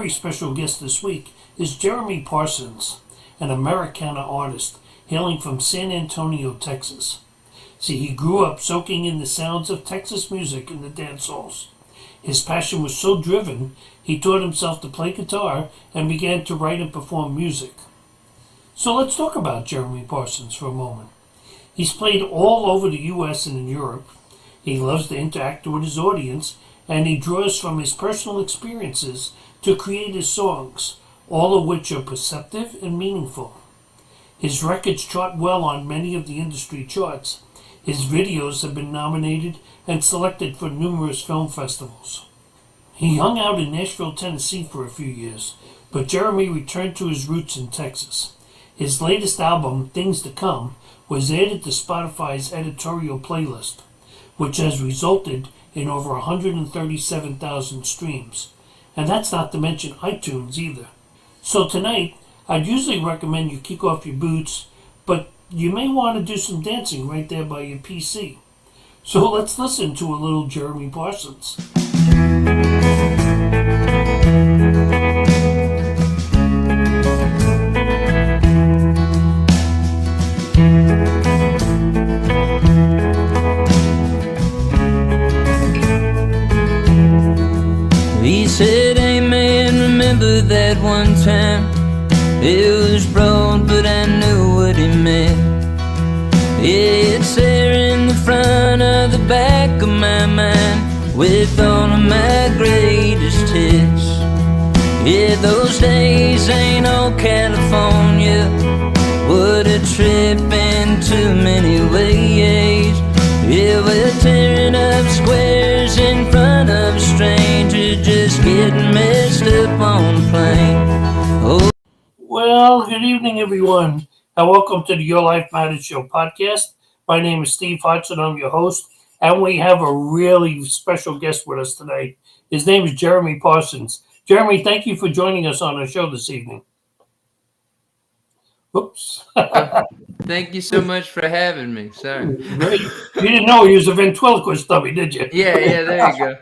very special guest this week is Jeremy Parsons, an Americana artist hailing from San Antonio, Texas. See, he grew up soaking in the sounds of Texas music in the dance halls. His passion was so driven, he taught himself to play guitar and began to write and perform music. So let's talk about Jeremy Parsons for a moment. He's played all over the U.S. and in Europe. He loves to interact with his audience, and he draws from his personal experiences to create his songs, all of which are perceptive and meaningful. His records chart well on many of the industry charts. His videos have been nominated and selected for numerous film festivals. He hung out in Nashville, Tennessee for a few years, but Jeremy returned to his roots in Texas. His latest album, Things to Come, was added to Spotify's editorial playlist, which has resulted in over 137,000 streams. And that's not to mention iTunes either. So tonight, I'd usually recommend you kick off your boots, but you may want to do some dancing right there by your PC. So let's listen to a little Jeremy Parsons. He said, amen, remember that one time. It was broad, but I knew what he meant. Yeah, it's there in the front of the back of my mind, with all of my greatest hits. Yeah, those days ain't all California. What a trip in too many ways. Yeah, we're tearing up squares in front of strangers, just getting messed up on a plane. Oh. Well, good evening, everyone, and welcome to the Your Life Matters Show podcast. My name is Steve Hudson. I'm your host, and we have a really special guest with us tonight. His name is Jeremy Parsons. Jeremy, thank you for joining us on our show this evening. Oops. Thank you so much for having me. Sorry. Great. You didn't know he was a ventriloquist dummy, did you? Yeah, there you go.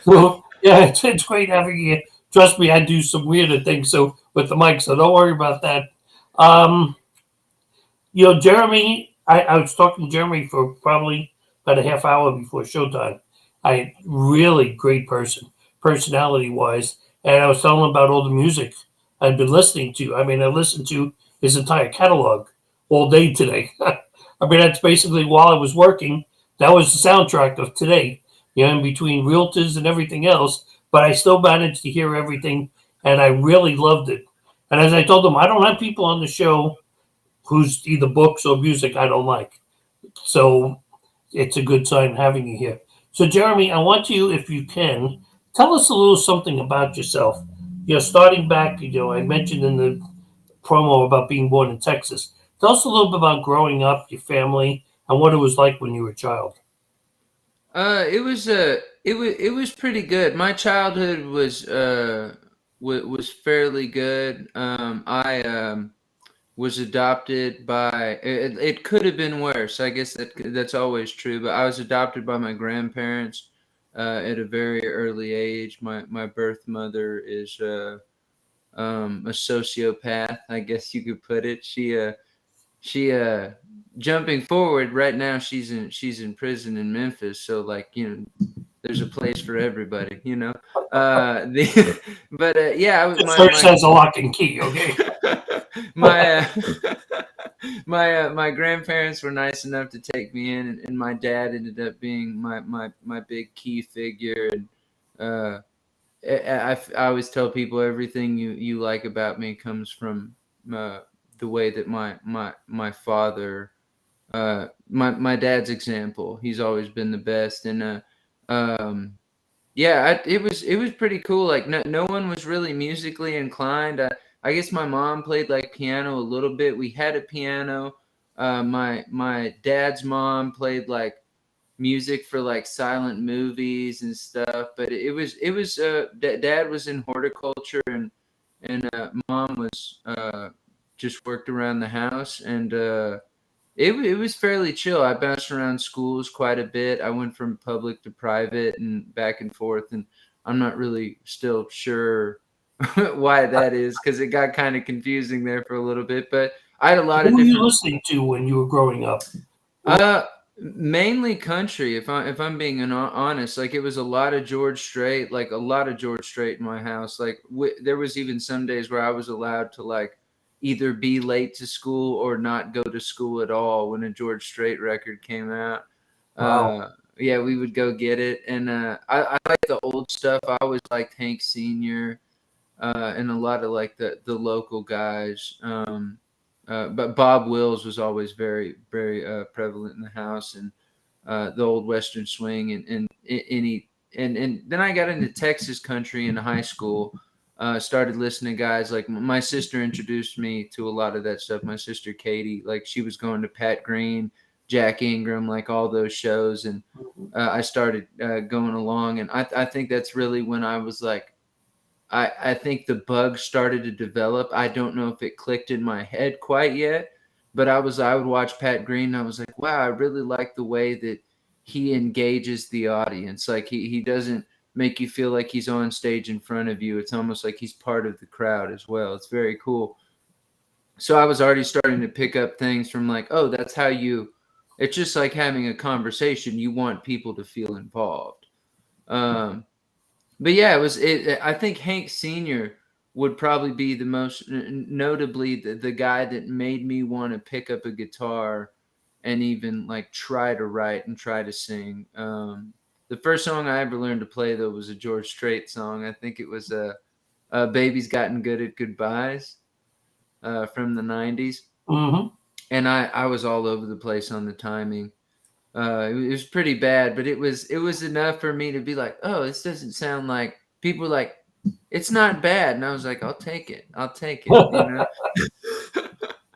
So, yeah, it's great having you. Trust me, I do some weirder things with the mic, so don't worry about that. Jeremy, I was talking to Jeremy for probably about a half hour before showtime. Really great person, personality-wise, and I was telling him about all the music I'd been listening to. I mean, I listened to his entire catalog all day today. I mean, that's basically while I was working. That was the soundtrack of today, in between realtors and everything else. But I still managed to hear everything, and I really loved it. And as I told them, I don't have people on the show whose either books or music I don't like. So it's a good sign having you here. So, Jeremy, I want you, if you can, tell us a little something about yourself. Starting back, I mentioned in the promo about being born in Texas. Tell us a little bit about growing up, your family, and what it was like when you were a child. It was pretty good. My childhood was fairly good. I was adopted by. It could have been worse. I guess that's always true. But I was adopted by my grandparents at a very early age. My birth mother is a sociopath, I guess you could put it. She jumping forward right now, she's in prison in Memphis, so there's a place for everybody, but yeah, the church has a lock and key. Okay. My grandparents were nice enough to take me in, and my dad ended up being my big key figure. And I always tell people everything you like about me comes from the way that my father, my dad's example. He's always been the best, and it was pretty cool. Like no one was really musically inclined. I guess my mom played like piano a little bit. We had a piano. My dad's mom played like music for like silent movies and stuff, but it was dad was in horticulture, and mom was just worked around the house, and it was fairly chill. I bounced around schools quite a bit. I went from public to private and back and forth, and I'm not really still sure why that is, because it got kind of confusing there for a little bit. But I had a lot Who of were you different. listening to when you were growing up? Uh, Mainly country. If I'm being honest, like it was a lot of George Strait, like a lot of George Strait in my house. Like there was even some days where I was allowed to like either be late to school or not go to school at all when a George Strait record came out. Wow. Yeah, we would go get it, and I like the old stuff. I always liked Hank Senior, and a lot of like the local guys. But Bob Wills was always very very prevalent in the house, and the old Western swing, and any and then I got into Texas country in high school. Started listening to guys like my sister introduced me to a lot of that stuff. My sister Katie, like she was going to Pat Green, Jack Ingram, like all those shows, and I started going along, and I think that's really when I was like I think the bug started to develop. I don't know if it clicked in my head quite yet, but I would watch Pat Green and I was like, wow, I really like the way that he engages the audience. Like he doesn't make you feel like he's on stage in front of you. It's almost like he's part of the crowd as well. It's very cool. So I was already starting to pick up things from like, oh, that's how you it's just like having a conversation. You want people to feel involved. Um, but yeah, it was. I think Hank Senior would probably be the most notably the guy that made me want to pick up a guitar and even like try to write and try to sing. The first song I ever learned to play though was a George Strait song. I think it was "Baby's Gotten Good at Goodbyes" from the '90s, Mm-hmm. and I was all over the place on the timing. It was pretty bad, but it was enough for me to be like, oh, this doesn't sound like people were like, it's not bad, and I was like, I'll take it, you know.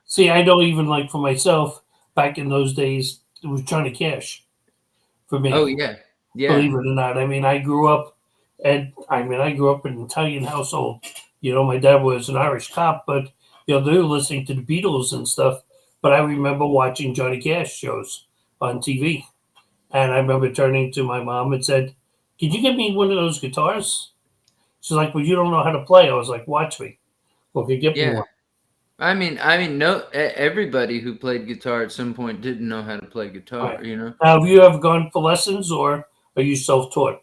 See, I know even like for myself, back in those days, it was Johnny Cash for Oh me. yeah, yeah, Believe it or not, I mean, I grew up, and I mean, I grew up in an Italian household. You know, my dad was an Irish cop, but you know, they were listening to the Beatles and stuff. But I remember watching Johnny Cash shows on TV, and I remember turning to my mom and said, "Can you get me one of those guitars?" She's like, "Well, you don't know how to play." I was like, "Watch me. Okay, get me yeah. one." I mean, no, everybody who played guitar at some point didn't know how to play All guitar, right. you know. Now, have you ever gone for lessons, or are you self-taught?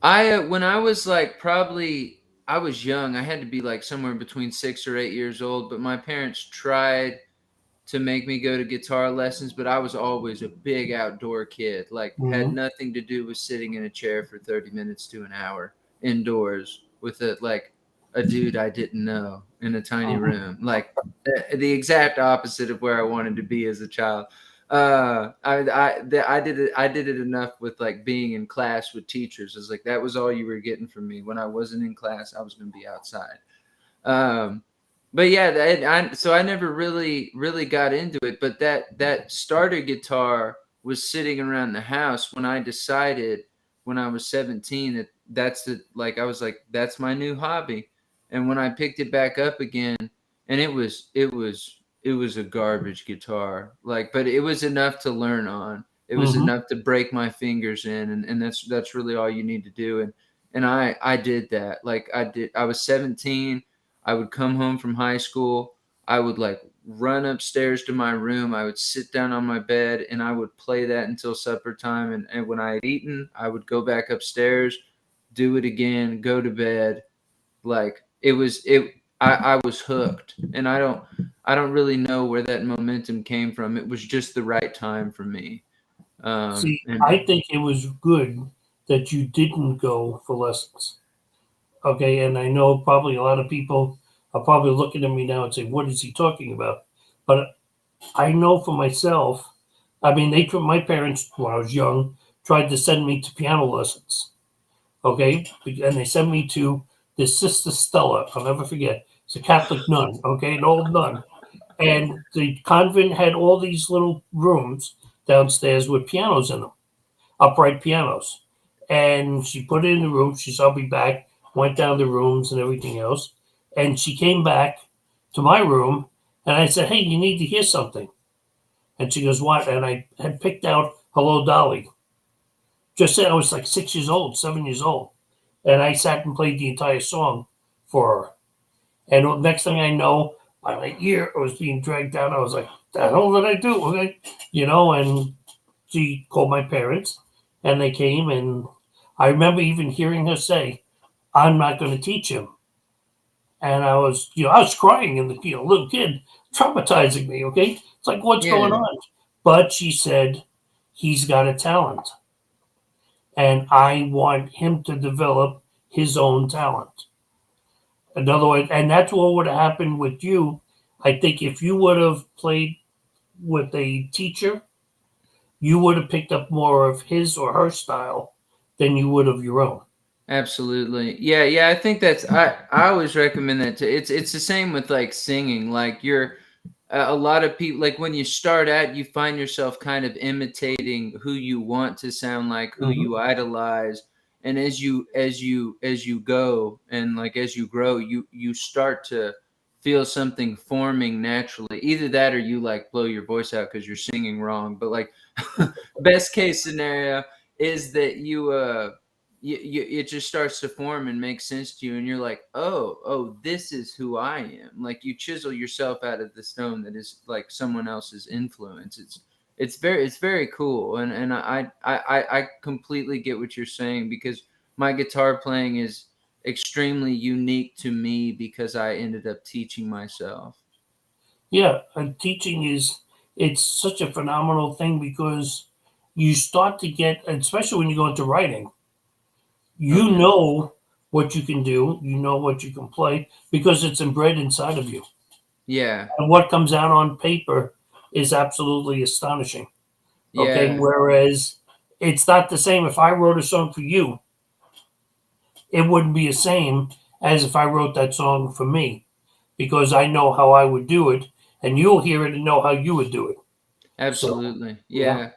When I was like probably I was young. I had to be like somewhere between 6 or 8 years old, but my parents tried to make me go to guitar lessons, but I was always a big outdoor kid. Like had Mm-hmm. nothing to do with sitting in a chair for 30 minutes to an hour indoors with a dude I didn't know in a tiny Mm-hmm. room. Like the exact opposite of where I wanted to be as a child. I did it enough with like being in class with teachers. It's like that was all you were getting from me. When I wasn't in class, I was going to be outside. Um, but yeah, so I never really got into it. But that starter guitar was sitting around the house when I decided when I was 17 that I was like that's my new hobby. And when I picked it back up again, and it was a garbage guitar, like, but it was enough to learn on. It was Mm-hmm. enough to break my fingers in, and that's really all you need to do. And I did that. Like I was 17. I would come home from high school. I would like run upstairs to my room. I would sit down on my bed and I would play that until supper time. And when I had eaten, I would go back upstairs, do it again, go to bed. Like I was hooked. And I don't really know where that momentum came from. It was just the right time for me. See, And I think it was good that you didn't go for lessons. Okay, and I know probably a lot of people are probably looking at me now and saying, "What is he talking about?" But I know for myself. I mean, my parents when I was young tried to send me to piano lessons. Okay, and they sent me to this Sister Stella. I'll never forget. It's a Catholic nun. Okay, an old nun, and the convent had all these little rooms downstairs with pianos in them, upright pianos. And she put it in the room. She said, I'll be back. Went down the rooms and everything else. And she came back to my room. And I said, hey, you need to hear something. And she goes, what? And I had picked out Hello, Dolly. Just said I was like 6 years old, 7 years old. And I sat and played the entire song for her. And the next thing I know, by my ear, I was being dragged out. I was like, the hell did I do? Okay. And she called my parents, and they came, and I remember even hearing her say, I'm not going to teach him. And I was crying, and the little kid, traumatizing me, okay? It's like, what's going Yeah, on? But she said, he's got a talent, and I want him to develop his own talent. In other words, and that's what would have happened with you. I think if you would have played with a teacher, you would have picked up more of his or her style than you would of your own. absolutely. Yeah. I think I always recommend that too. It's the same with like singing. Like you're a lot of people, like when you start out, you find yourself kind of imitating who you want to sound like, who Mm-hmm. you idolize. And as you go and like as you grow, you start to feel something forming naturally. Either that or you like blow your voice out because you're singing wrong. But like best case scenario is that you it just starts to form and make sense to you, and you're like, oh, this is who I am. Like you chisel yourself out of the stone that is like someone else's influence. It's very cool, and I completely get what you're saying, because my guitar playing is extremely unique to me because I ended up teaching myself. Yeah, and teaching it's such a phenomenal thing because you start to get, especially when you go into writing, Oh you yeah. know what you can do, you know what you can play because it's inbred inside of you. Yeah. And what comes out on paper is absolutely astonishing. Okay, Yeah. whereas it's not the same. If I wrote a song for you, it wouldn't be the same as if I wrote that song for me because I know how I would do it, and you'll hear it and know how you would do it. So, Absolutely. yeah. Yeah.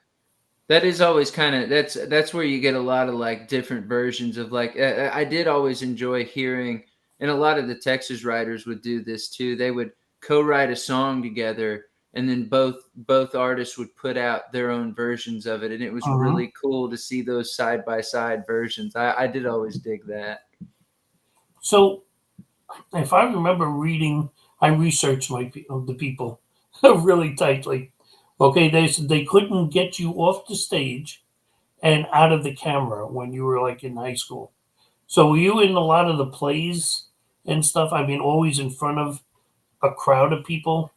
That is always kind of that's where you get a lot of like different versions of like I did always enjoy hearing, and a lot of the Texas writers would do this too. They would co-write a song together, and then both artists would put out their own versions of it, and it was Mhm. really cool to see those side by side versions. I did always dig that. So, if I remember reading, I researched the people really tightly. Okay, they said they couldn't get you off the stage and out of the camera when you were like in high school. So, were you in a lot of the plays and stuff? I mean, always in front of a crowd of people.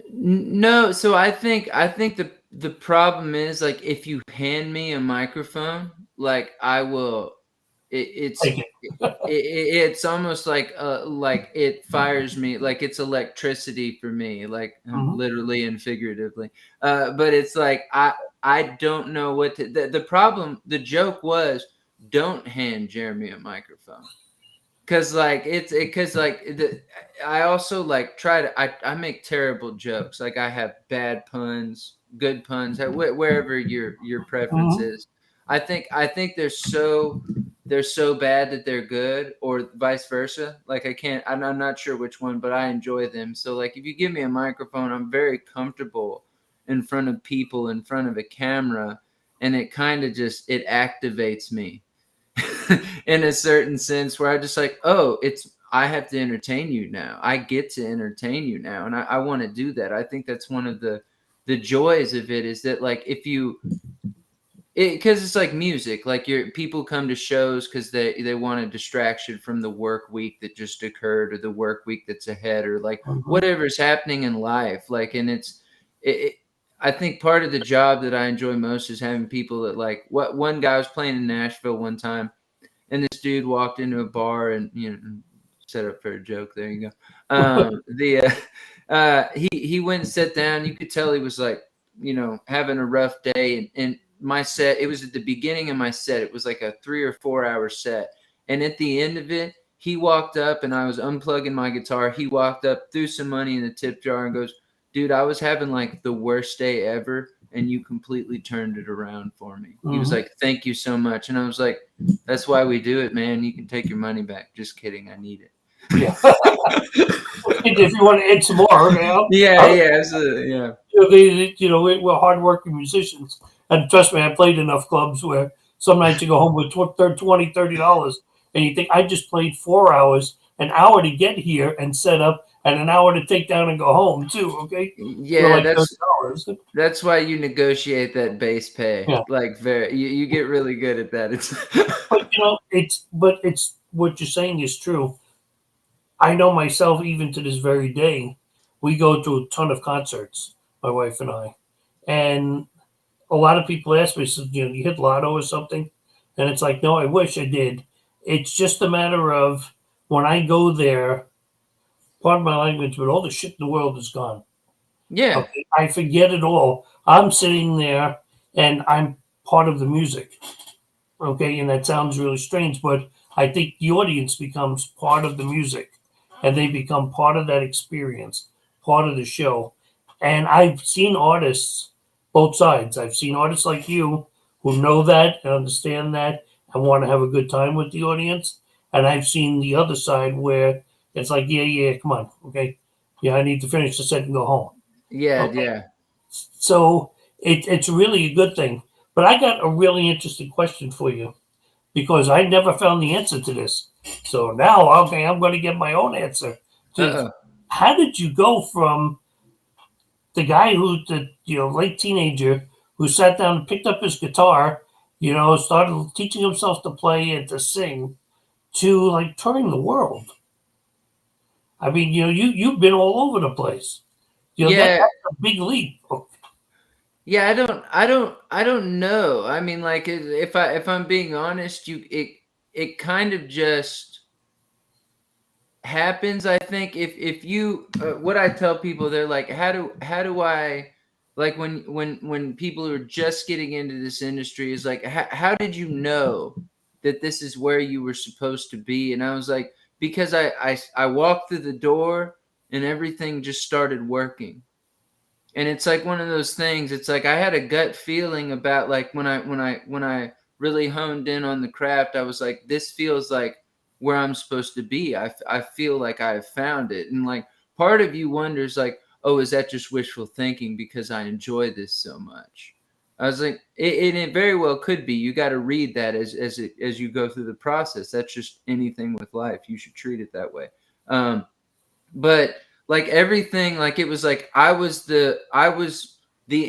No, so I think the problem is like if you hand me a microphone, like I will it, Take it's it. it's almost like it fires me, like it's electricity for me, like Mhm. literally and figuratively. But it's like I don't know what to, the problem. The joke was, don't hand Jeremy a microphone. Cause like cause like I also like try to I make terrible jokes. Like I have bad puns, good puns, wherever your preference Mhm. is. I think they're so bad that they're good, or vice versa. Like I'm not sure which one, but I enjoy them. So like if you give me a microphone, I'm very comfortable in front of people, in front of a camera, and it kind of just it activates me in a certain sense, where I just like, oh, I have to entertain you now. I get to entertain you now, and I want to do that. I think that's one of the joys of it, is that like if you because it's like music, like your people come to shows because they want a distraction from the work week that just occurred, or the work week that's ahead, or like Mhm. whatever's happening in life, like, and it I think part of the job that I enjoy most is having people that like, what one guy was playing in Nashville one time, and this dude walked into a bar, and set up for a joke. There you go. The he went and sat down. You could tell he was like, having a rough day. And my set, it was at the beginning of my set. It was like a 3 or 4 hour set, and at the end of it, he walked up, and I was unplugging my guitar. He walked up, threw some money in the tip jar, and goes, "Dude, I was having like the worst day ever, and you completely turned it around for me." He was Mhm. like, "Thank you so much." And I was like, "That's why we do it, man. You can take your money back." Just kidding. I need Yeah. it. If you want to add some more, Yeah, I, yeah, absolutely. Yeah. we're hardworking musicians, and trust me, I played enough clubs where some nights you go home with $20, $30, and you think I just played 4 hours an hour to get here and set up, and an hour to take down and go home too. Okay, for Yeah, like $30. that's why you negotiate that base pay. Yeah, Like you get really good at that. It's but it's what you're saying is true. I know myself, even to this very day, we go to a ton of concerts, my wife and I, and a lot of people ask me, so, you hit lotto or something, and it's like, no, I wish I did. It's just a matter of when I go there. Pardon my language, but all the shit in the world is gone. yeah, Okay, I forget it all. I'm sitting there and I'm part of the music. Okay, and that sounds really strange, but I think the audience becomes part of the music and they become part of that experience, part of the show. And I've seen artists, both sides. I've seen artists like you who know that and understand that and want to have a good time with the audience. And I've seen the other side where it's like, yeah, yeah, come on, okay. Yeah, I need to finish the set and go home. yeah, Okay. yeah. So it's really a good thing. But I got a really interesting question for you because I never found the answer to this. So now, okay, I'm going to get my own answer. To Uh-oh. how did you go from the guy the late teenager who sat down and picked up his guitar, started teaching himself to play and to sing, to like touring the world? I mean, you've been all over the place. Yeah, That's a big leap. yeah. I don't know. I mean, like, if I'm being honest, it kind of just happens. I think if you what I tell people, they're like, how do I, like, when people who are just getting into this industry is like, how did you know that this is where you were supposed to be? And I was like, because I walked through the door and everything just started working. And it's like one of those things. It's like I had a gut feeling about, like, when I really honed in on the craft, I was like, this feels like where I'm supposed to be. I feel like I have found it. And like part of you wonders, like, oh, is that just wishful thinking because I enjoy this so much? I was like, it very well could be. You got to read that as you go through the process. That's just anything with life. You should treat it that way. But like everything, like it was like I was the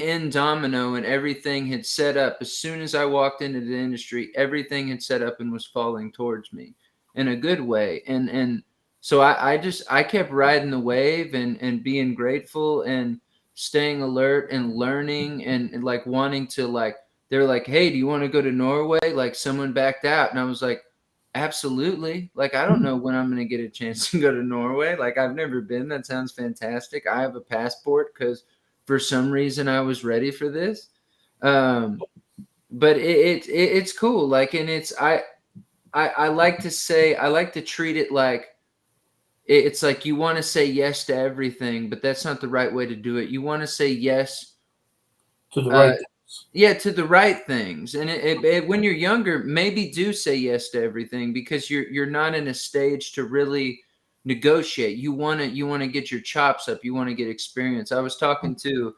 end domino, and everything had set up. As soon as I walked into the industry, everything had set up and was falling towards me in a good way. And so I kept riding the wave and being grateful and staying alert and learning and like wanting to, like, they're like, hey, do you want to go to Norway? Like, someone backed out, and I was like, absolutely. Like, I don't know when I'm going to get a chance to go to Norway. Like, I've never been. That sounds fantastic. I have a passport because for some reason I was ready for this. Um, but it's cool. Like, and I like to say, I like to treat it like, it's like you want to say yes to everything, but that's not the right way to do it. You want to say yes, To the uh, right. yeah, to the right things. And when you're younger, maybe do say yes to everything because you're not in a stage to really negotiate. You want to get your chops up. You want to get experience. I was talking to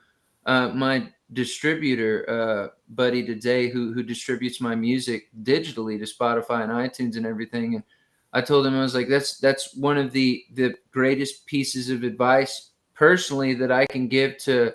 my distributor buddy today, who distributes my music digitally to Spotify and iTunes and everything. And I told him, I was like, that's one of the greatest pieces of advice personally that I can give to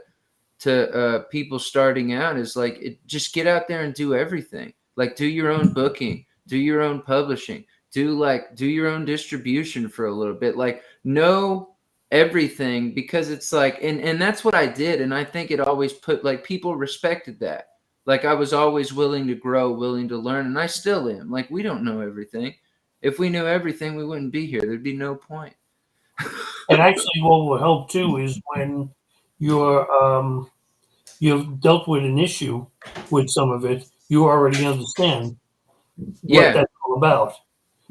people starting out, is like, just get out there and do everything. Like, do your own booking, do your own publishing, do your own distribution for a little bit. Like, know everything, because it's like, and that's what I did. And I think it always put, like, people respected that. Like, I was always willing to grow, willing to learn, and I still am. Like, we don't know everything. If we knew everything, we wouldn't be here. There'd be no point. And actually, what will help too is when you're you've dealt with an issue with some of it, you already understand what Yeah. that's all about. At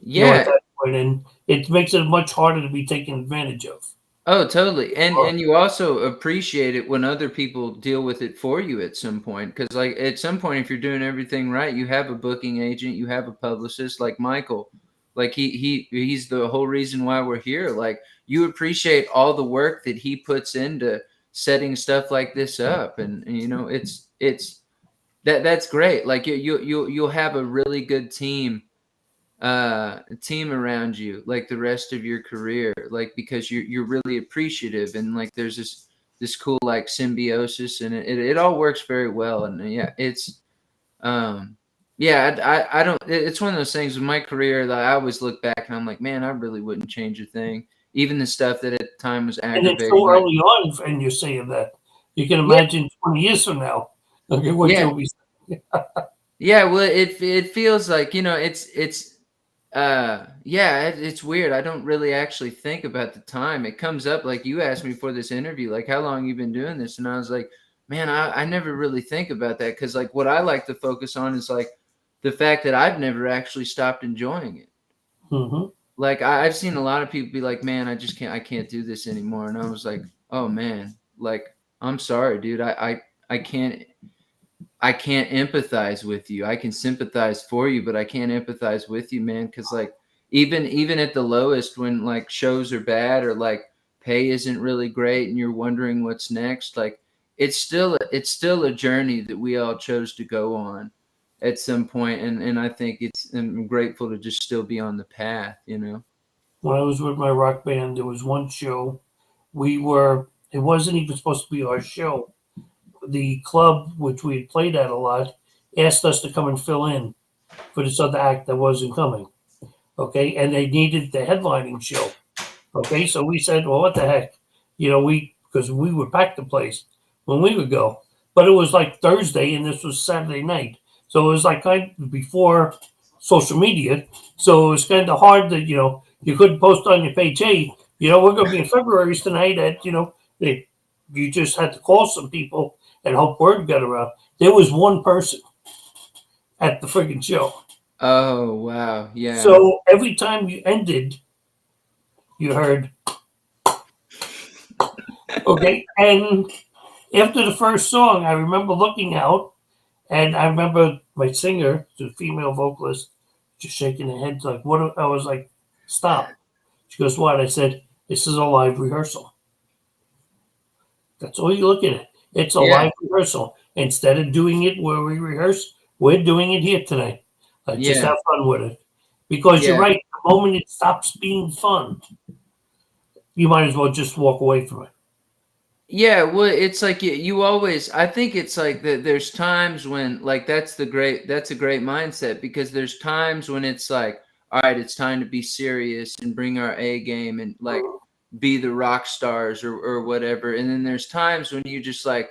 Yeah. that point, and it makes it much harder to be taken advantage of. Oh, totally. And Well, and you also appreciate it when other people deal with it for you at some point. Because, like, at some point, if you're doing everything right, you have a booking agent, you have a publicist like Michael. Like, he's the whole reason why we're here. Like, you appreciate all the work that he puts into setting stuff like this up. And it's that's great. Like, you'll have a really good team team around you like the rest of your career, like because you're really appreciative, and like there's this cool like symbiosis, and it all works very well. And yeah, it's yeah, I don't, it's one of those things with my career that I always look back and I'm like, man, I really wouldn't change a thing, even the stuff that at the time was And it's aggravating, so like early on, and you're saying that. You can yeah, imagine 20 years from now, okay, what yeah, you'll be saying. yeah. Well, it feels like, it's yeah, it's weird. I don't really actually think about the time. It comes up like you asked me for this interview, like how long you been doing this, and I was like, man, I never really think about that, because like what I like to focus on is like the fact that I've never actually stopped enjoying it. Mm-hmm. Like I've seen a lot of people be like, man, I can't do this anymore, and I was like, oh man, like I'm sorry, dude, I can't. I can't empathize with you. I can sympathize for you, but I can't empathize with you, man. Cause like even at the lowest, when like shows are bad or like pay isn't really great and you're wondering what's next, like it's still a journey that we all chose to go on at some point. And I think I'm grateful to just still be on the path, you know? When I was with my rock band, there was one show. It wasn't even supposed to be our show. The club, which we had played at a lot, asked us to come and fill in for this other act that wasn't coming. Okay. And they needed the headlining show. Okay. So we said, well, what the heck? Because we would pack the place when we would go. But it was like Thursday and this was Saturday night. So it was like kind of before social media. So it was kind of hard that, you couldn't post on your page, hey, we're going to be in February's tonight you just had to call some people and hope word got around. There was one person at the friggin' show. Oh, wow. Yeah. So every time you ended, you heard, okay. And after the first song, I remember looking out and I remember my singer, the female vocalist, just shaking her head like, what? I was like, stop. She goes, what? I said, this is a live rehearsal. That's all you look at it. It's a Yeah. live rehearsal. Instead of doing it where we rehearse, we're doing it here tonight. Just Yeah. have fun with it. Because you're Yeah. right. The moment it stops being fun, you might as well just walk away from it. Yeah, well, it's like you always. I think it's like that. There's times when like that's a great mindset, because there's times when it's like, all right, it's time to be serious and bring our A game and like be the rock stars or whatever. And then there's times when you just like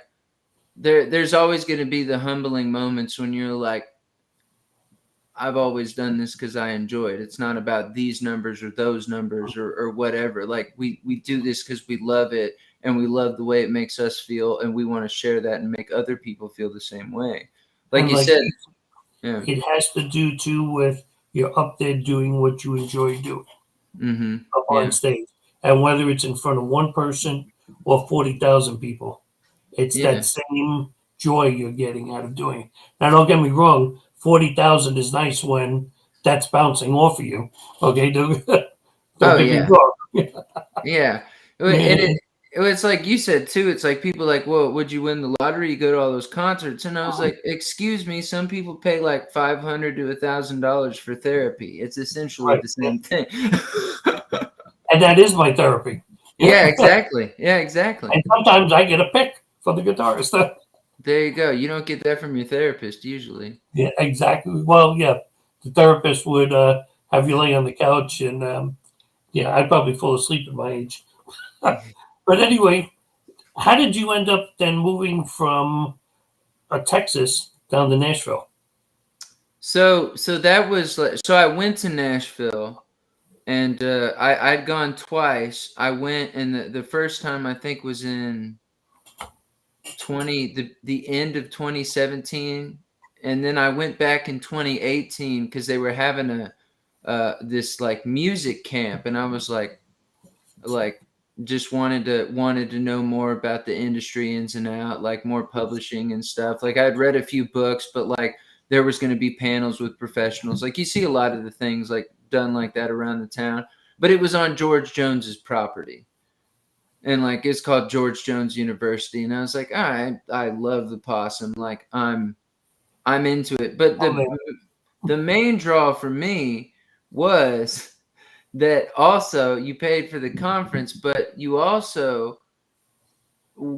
there's always going to be the humbling moments when you're like, I've always done this because I enjoy it. It's not about these numbers or those numbers or whatever. Like we do this because we love it and we love the way it makes us feel, and we want to share that and make other people feel the same way. Like And you like said, yeah. it has to do too with you're up there doing what you enjoy doing Mm-hmm. up on Yeah. stage. And whether it's in front of one person or 40,000 people, it's Yeah. that same joy you're getting out of doing it. Now, don't get me wrong, 40,000 is nice when that's bouncing off of you. Okay, don't Oh get me yeah. wrong. Yeah. And it's like you said too, it's like people like, well, would you win the lottery? You go to all those concerts. And I was like, excuse me, some people pay like $500 to $1,000 for therapy. It's essentially Right. the same thing. And that is my therapy. Yeah, exactly. Yeah, exactly. And sometimes I get a pick for the guitarist. There you go. You don't get that from your therapist usually. Yeah, exactly. Well, yeah, the therapist would have you lay on the couch, and yeah, I'd probably fall asleep at my age. But anyway, how did you end up then moving from Texas down to Nashville? So that was like, so I went to Nashville, and I'd gone twice. I went, and the first time I think was in the end of 2017, and then I went back in 2018 because they were having this like music camp, and I was like just wanted to know more about the industry ins and out, like more publishing and stuff. Like I'd read a few books, but like there was going to be panels with professionals. Like you see a lot of the things like done like that around the town, but it was on George Jones's property. And like it's called George Jones University, and I was like, all right, I love the possum. Like I'm into it. But the main draw for me was that also you paid for the conference, but you also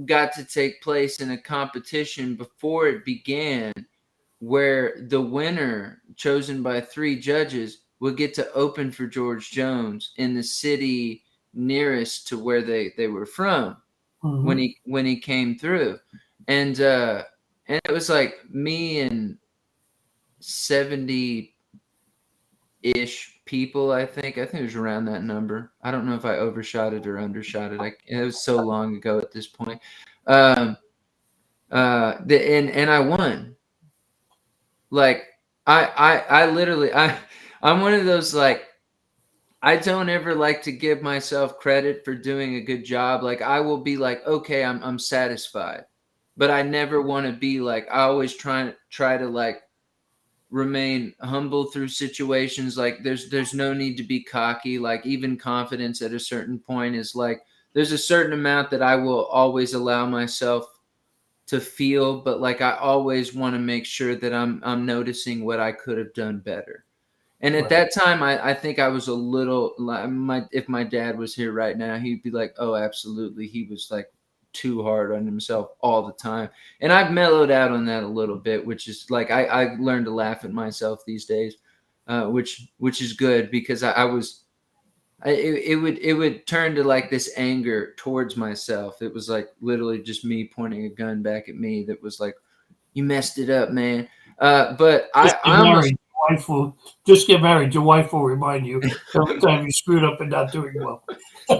got to take place in a competition before it began where the winner, chosen by 3 judges, would get to open for George Jones in the city nearest to where they were from when Mm-hmm. he came through. And it was like me and 70 ish people. I think it was around that number. I don't know if I overshot it or undershot it. It was so long ago at this point. um and I won. Like I literally I'm one of those, like, I don't ever like to give myself credit for doing a good job. Like, I will be like, okay, I'm satisfied, but I never want to be like, I always try to like remain humble through situations. Like, there's no need to be cocky. Like, even confidence at a certain point is like, there's a certain amount that I will always allow myself to feel, but like I always want to make sure that I'm noticing what I could have done better. And at Right. that time, I think I was a little like, if my dad was here right now, he'd be like, "Oh, absolutely." He was like too hard on himself all the time, and I've mellowed out on that a little bit, which is like I learned to laugh at myself these days, which is good because I was it would turn to like this anger towards myself. It was like literally just me pointing a gun back at me that was like, "You messed it up, man." But Just get I almost married. Your wife will just get married. Your wife will remind you every time you screwed up and not doing well.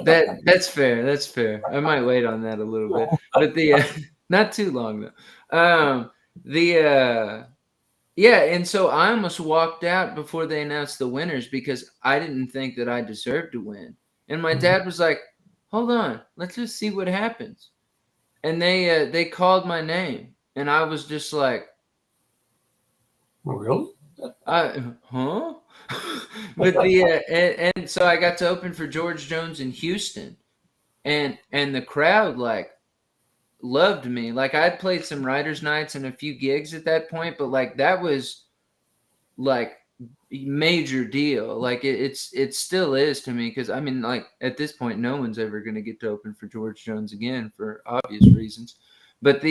that's fair. That's fair. I might wait on that a little bit, but the not too long though. The Yeah, and so I almost walked out before they announced the winners because I didn't think that I deserved to win. And my Mhm. dad was like, "Hold on, let's just see what happens." And they called my name, and I was just like, Really? huh?" But and so I got to open for George Jones in Houston, and the crowd like loved me. Like, I'd played some writers' nights and a few gigs at that point, but like that was like major deal. Like, it still is to me because I mean, like, at this point, no one's ever going to get to open for George Jones again for obvious reasons. But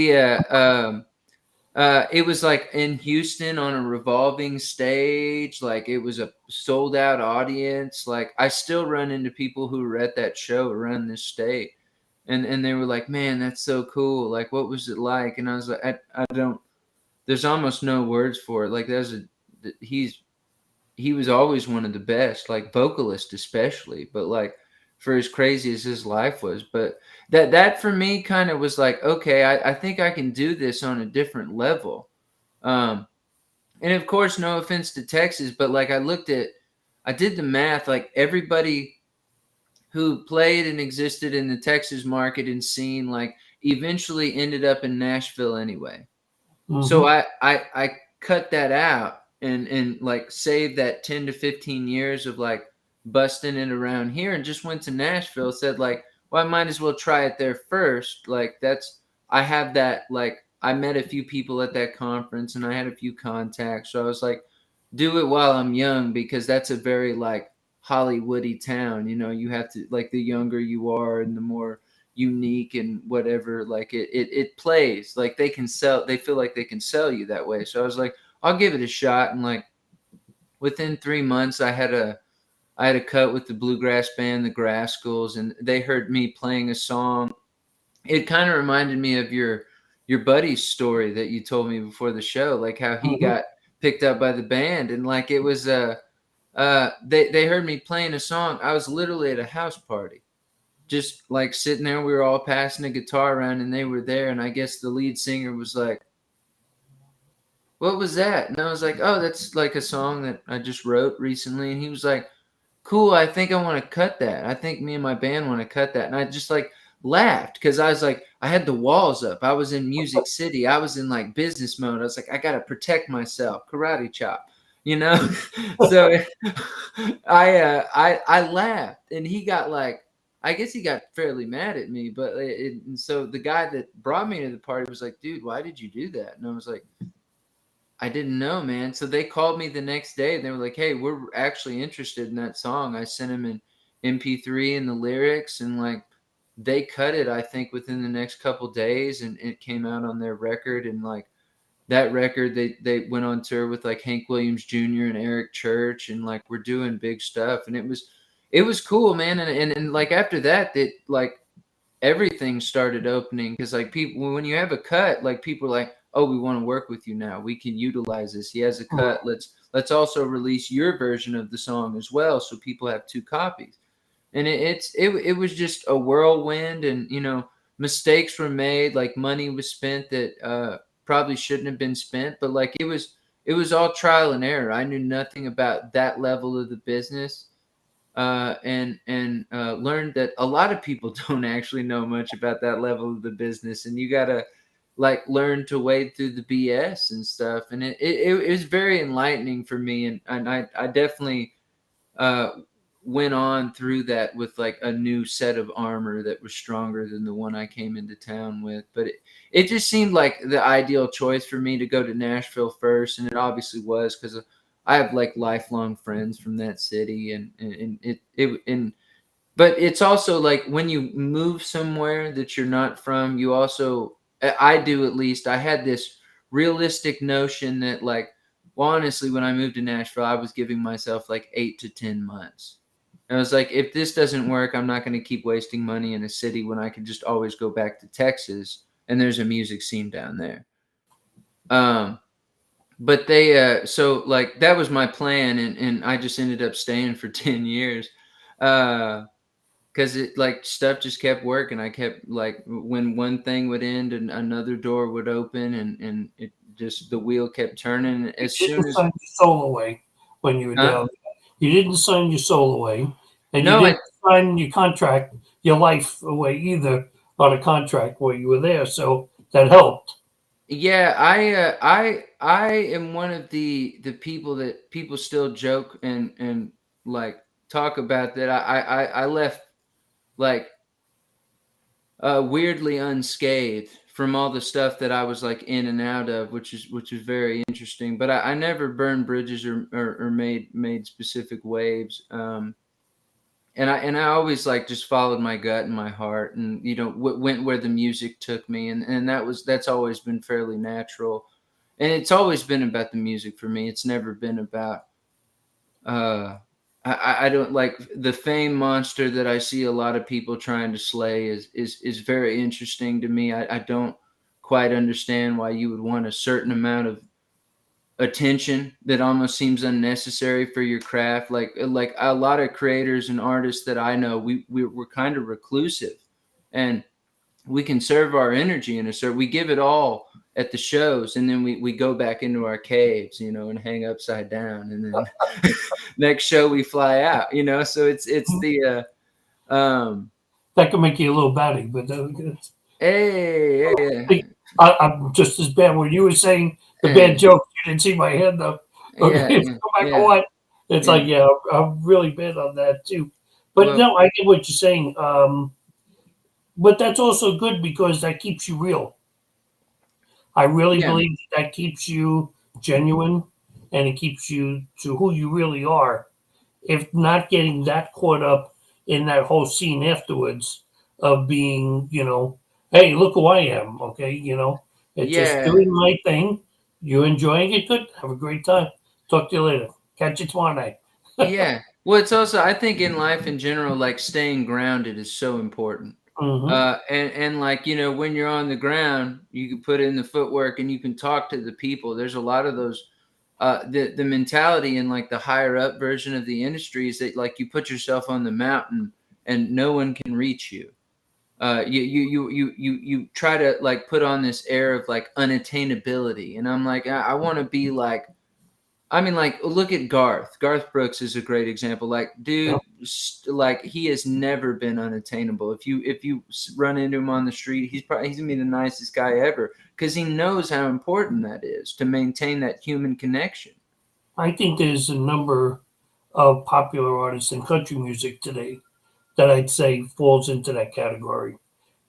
it was like in Houston on a revolving stage. Like, it was a sold out audience. Like, I still run into people who were at that show around this state, and they were like, "Man, that's so cool. Like, what was it like?" And I was like, I don't. There's almost no words for it. Like, he's he was always one of the best, like vocalist especially, but like for as crazy as his life was. But that for me kind of was like, okay, I think I can do this on a different level. Um, and of course, no offense to Texas, but like I did the math, like everybody who played and existed in the Texas market and scene, like eventually ended up in Nashville anyway. So Mm-hmm. I cut that out and like saved that 10 to 15 years of like busting it around here and just went to Nashville. Said like, well, I might as well try it there first. Like, I have that, like, I met a few people at that conference and I had a few contacts. So I was like, do it while I'm young because that's a very like Hollywoody town. You have to, like, the younger you are and the more unique and whatever, like it plays like they feel like they can sell you that way. So I was like, I'll give it a shot. And like within 3 months I had a cut with the bluegrass band the Grascals, and they heard me playing a song. It kind of reminded me of your buddy's story that you told me before the show, like how he Mm-hmm. got picked up by the band. And like it was they heard me playing a song. I was literally at a house party just like sitting there. We were all passing a guitar around and they were there. And I guess the lead singer was like, "What was that?" And I was like, "Oh, that's like a song that I just wrote recently." And he was like, "Cool. I think I want to cut that. I think me and my band want to cut that." And I just like laughed because I was like, I had the walls up. I was in Music City. I was in like business mode. I was like, I got to protect myself. Karate chop, you know? So I laughed and he got like, I guess he got fairly mad at me, but and so the guy that brought me to the party was like, "Dude, why did you do that?" And I was like, I didn't know, man. So they called me the next day and they were like, "Hey, we're actually interested in that song." I sent them an MP3 and the lyrics, and like they cut it, I think, within the next couple days, and it came out on their record. And like that record, they went on tour with like Hank Williams Jr. and Eric Church, and like we're doing big stuff, and it was cool, man. And like after that, that like everything started opening, because like people, when you have a cut, like people are like, oh, we want to work with you now, we can utilize this, he has a cut, let's also release your version of the song as well, so people have two copies. And it was just a whirlwind, and mistakes were made, like money was spent that probably shouldn't have been spent, but like it was all trial and error. I knew nothing about that level of the business, and learned that a lot of people don't actually know much about that level of the business, and you gotta like learn to wade through the BS and stuff. And it was very enlightening for me, and I definitely uh, went on through that with like a new set of armor that was stronger than the one I came into town with. But it just seemed like the ideal choice for me to go to Nashville first, and it obviously was, because I have like lifelong friends from that city, and but it's also like when you move somewhere that you're not from, you also, I do at least, I had this realistic notion that like, well, honestly, when I moved to Nashville, I was giving myself like 8 to 10 months. And I was like, if this doesn't work, I'm not going to keep wasting money in a city when I can just always go back to Texas and there's a music scene down there. But so like that was my plan, and I just ended up staying for 10 years. Because it like stuff just kept working. I kept like, when one thing would end and another door would open, and it just, the wheel kept turning as You soon didn't as. sign your soul away when you were Huh? down. You didn't sign your soul away, and you No, didn't sign your contract, your life away either on a contract while you were there. So that helped. yeah, I am one of the people that people still joke and like talk about, that I left like weirdly unscathed from all the stuff that I was like in and out of, which is very interesting. But I never burned bridges, or made specific waves. And I always like just followed my gut and my heart, and went where the music took me, and that's always been fairly natural, and it's always been about the music for me. It's never been about uh I don't like the fame monster that I see a lot of people trying to slay. Is very interesting to me. I don't quite understand why you would want a certain amount of attention that almost seems unnecessary for your craft. Like a lot of creators and artists that I know, we're kind of reclusive, and we conserve our energy in a certain, we give it all at the shows, and then we go back into our caves, and hang upside down, and then next show we fly out, so it's the That could make you a little batty, but hey, I'm just as bad. When you were saying the hey, bad joke, you didn't see my hand up. yeah, Okay, yeah, no matter yeah, what, it's yeah. like, yeah, I'm really bad on that too. But Well, no, I get what you're saying. But that's also good because that keeps you real. I really yeah, believe that keeps you genuine, and it keeps you to who you really are. If not getting that caught up in that whole scene afterwards of being, hey, look who I am. Okay, it's just yeah, doing my thing. You enjoying it? Good. Have a great time. Talk to you later. Catch you tomorrow night. yeah. Well, it's also, I think in life in general, like staying grounded is so important. Mm-hmm. And like, when you're on the ground, you can put in the footwork and you can talk to the people. There's a lot of those, the mentality in like the higher up version of the industry is that like you put yourself on the mountain and no one can reach you. You try to like put on this air of like unattainability. And I'm like, I want to be like, I mean, like, look at Garth. Garth Brooks is a great example. Like, Yeah. dude, like he has never been unattainable. If you run into him on the street, he's gonna be the nicest guy ever, because he knows how important that is to maintain that human connection. I think there's a number of popular artists in country music today that I'd say falls into that category.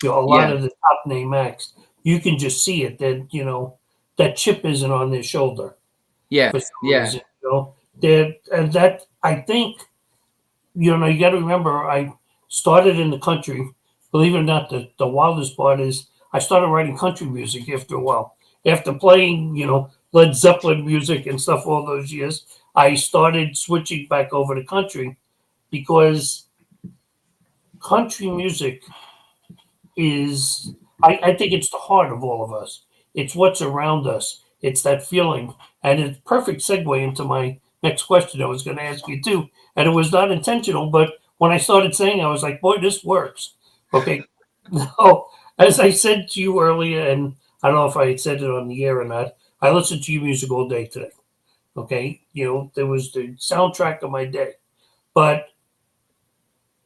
A lot Yeah, of the top name acts, you can just see it that that chip isn't on their shoulder. Yeah, for some yeah. reason. And that I think you got to remember. I started in the country. Believe it or not, the wildest part is I started writing country music after a while. After playing, Led Zeppelin music and stuff all those years, I started switching back over to country because country music is I think it's the heart of all of us. It's what's around us. It's that feeling. And it's perfect segue into my next question I was going to ask you too. And it was not intentional, but when I started saying, I was like, boy, this works. Okay. No, as I said to you earlier, and I don't know if I had said it on the air or not, I listened to your music all day today. Okay. There was the soundtrack of my day. But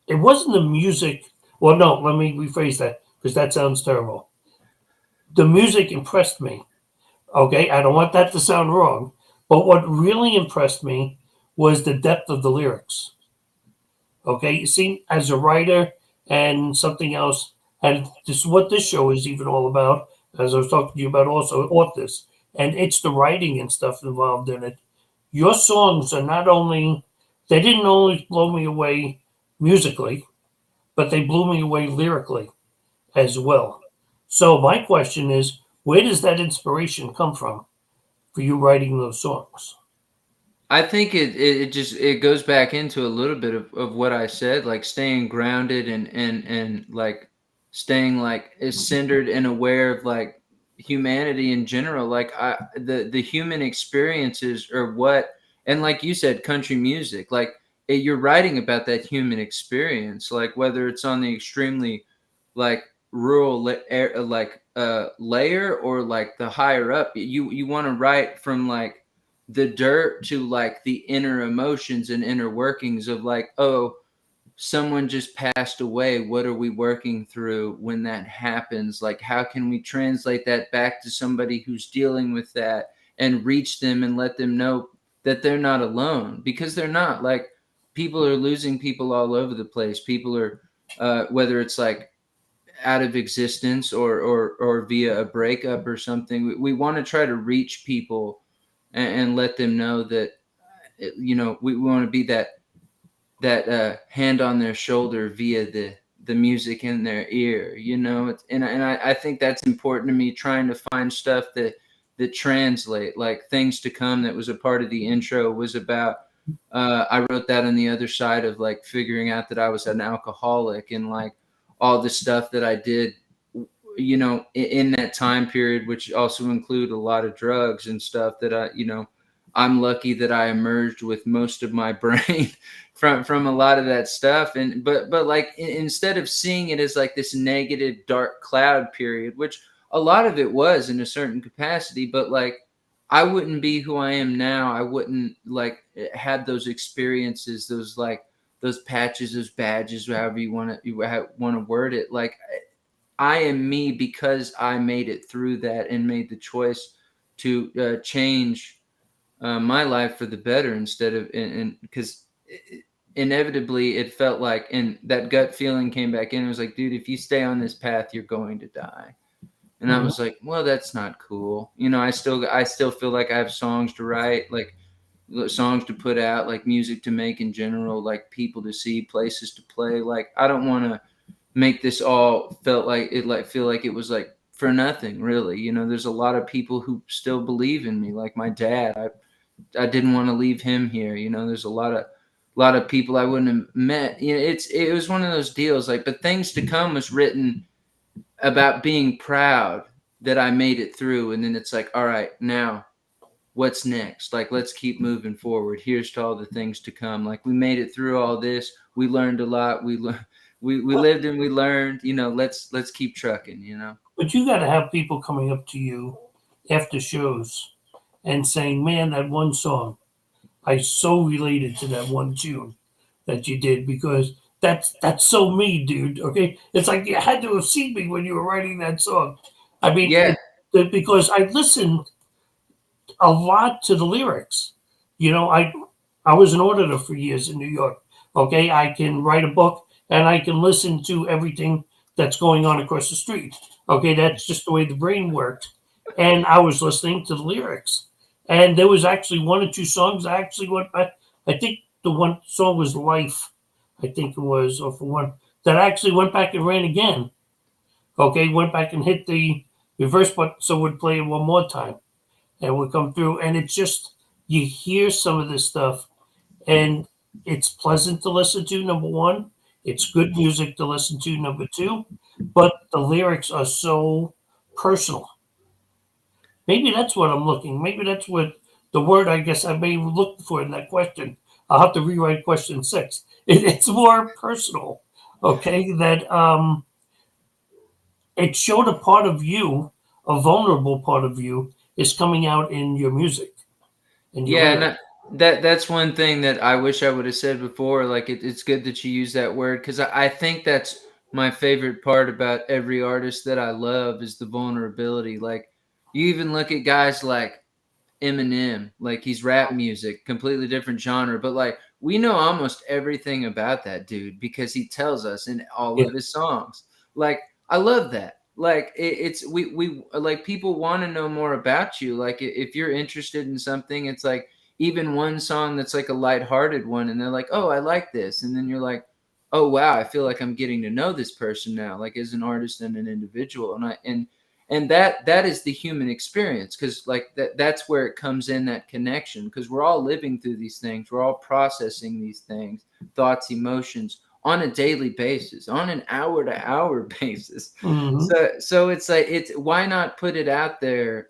it wasn't the music. Well, no, let me rephrase that because that sounds terrible. The music impressed me. Okay, I don't want that to sound wrong, but what really impressed me was the depth of the lyrics. Okay, you see, as a writer and something else, and this is what this show is even all about, as I was talking to you about also authors, and it's the writing and stuff involved in it. Your songs are not only, they didn't only blow me away musically, but they blew me away lyrically as well. So my question is, where does that inspiration come from for you writing those songs? I think it just it goes back into a little bit of what I said, like staying grounded and like staying like is centered and aware of like humanity in general. Like the human experiences are what, and like you said, country music, like you're writing about that human experience, like whether it's on the extremely like rural like layer or like the higher up, you want to write from like the dirt to like the inner emotions and inner workings of like, oh, someone just passed away. What are we working through when that happens? Like, how can we translate that back to somebody who's dealing with that and reach them and let them know that they're not alone? Because they're not. Like, people are losing people all over the place. People are, whether it's like out of existence or via a breakup or something, we want to try to reach people and let them know that we want to be that hand on their shoulder via the music in their ear. I think that's important to me, trying to find stuff that translate, like Things to Come, that was a part of the intro, was about I wrote that on the other side of like figuring out that I was an alcoholic and like all the stuff that I did in that time period, which also include a lot of drugs and stuff that I'm lucky that I emerged with most of my brain from a lot of that stuff. And but like instead of seeing it as like this negative dark cloud period, which a lot of it was in a certain capacity, but like I wouldn't be who I am now. I wouldn't like had those experiences, those patches, those badges, however you want to word it. Like I am me because I made it through that and made the choice to change my life for the better instead of, and because inevitably it felt like, and that gut feeling came back in. It was like, dude, if you stay on this path, you're going to die. And I Mhm. was like, well, that's not cool. I still feel like I have songs to write, like songs to put out, like music to make in general, like people to see, places to play. Like I don't want to make this all feel like it was like for nothing, really. There's a lot of people who still believe in me, like my dad. I didn't want to leave him here. There's a lot of people I wouldn't have met. It was one of those deals, like, but Things to Come was written about being proud that I made it through. And then it's like, all right, now what's next? Like, let's keep moving forward. Here's to all the things to come. Like, we made it through all this. We learned a lot. We lived and we learned. Let's keep trucking. But you got to have people coming up to you after shows and saying, "Man, that one song, I so related to that one tune that you did because that's so me, dude." Okay, it's like you had to have seen me when you were writing that song. I mean, Yeah, because I listened a lot to the lyrics. I was an auditor for years in New York. Okay, I can write a book and I can listen to everything that's going on across the street. Okay, that's just the way the brain works. And I was listening to the lyrics, And there was actually one or two songs I actually went back. I think the one song was Life, I think it was, or for one that I actually went back and ran again. Okay, went back and hit the reverse button so it would play it one more time and would come through. And it's just, you hear some of this stuff and it's pleasant to listen to, number one. It's good music to listen to, number two. But the lyrics are so personal. Maybe that's what I'm looking. Maybe that's what the word I guess I may look for in that question. I'll have to rewrite question 6. It's more personal. Okay, that it showed a part of you, a vulnerable part of you, is coming out in your music and your Yeah, lyrics. and that's one thing that I wish I would have said before. Like it's good that you use that word because I think that's my favorite part about every artist that I love is the vulnerability. Like you even look at guys like Eminem, like he's rap music, completely different genre, but like we know almost everything about that dude because he tells us in all Yeah. of his songs. Like I love that. Like it's we like people want to know more about you. Like if you're interested in something, it's like even one song that's like a lighthearted one, and they're like, "Oh, I like this," and then you're like, "Oh wow, I feel like I'm getting to know this person now, like as an artist and an individual." And that is the human experience because like that's where it comes in, that connection, because we're all living through these things, we're all processing these things, thoughts, emotions on a daily basis, on an hour to hour basis. Hmm. So it's like it's why not put it out there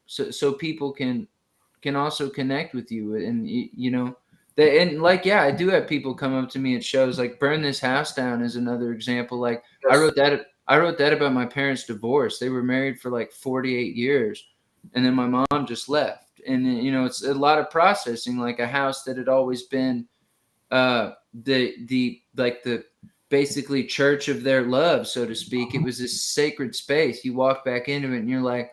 so people can also connect with you and you know they, and like yeah, I do have people come up to me at shows. Like Burn This House Down is another example. Like Yes. I wrote that about my parents' divorce. They were married for like 48 years and then my mom just left. And you know, it's a lot of processing, like a house that had always been the like the basically church of their love, so to speak. It was this sacred space. You walk back into it and you're like,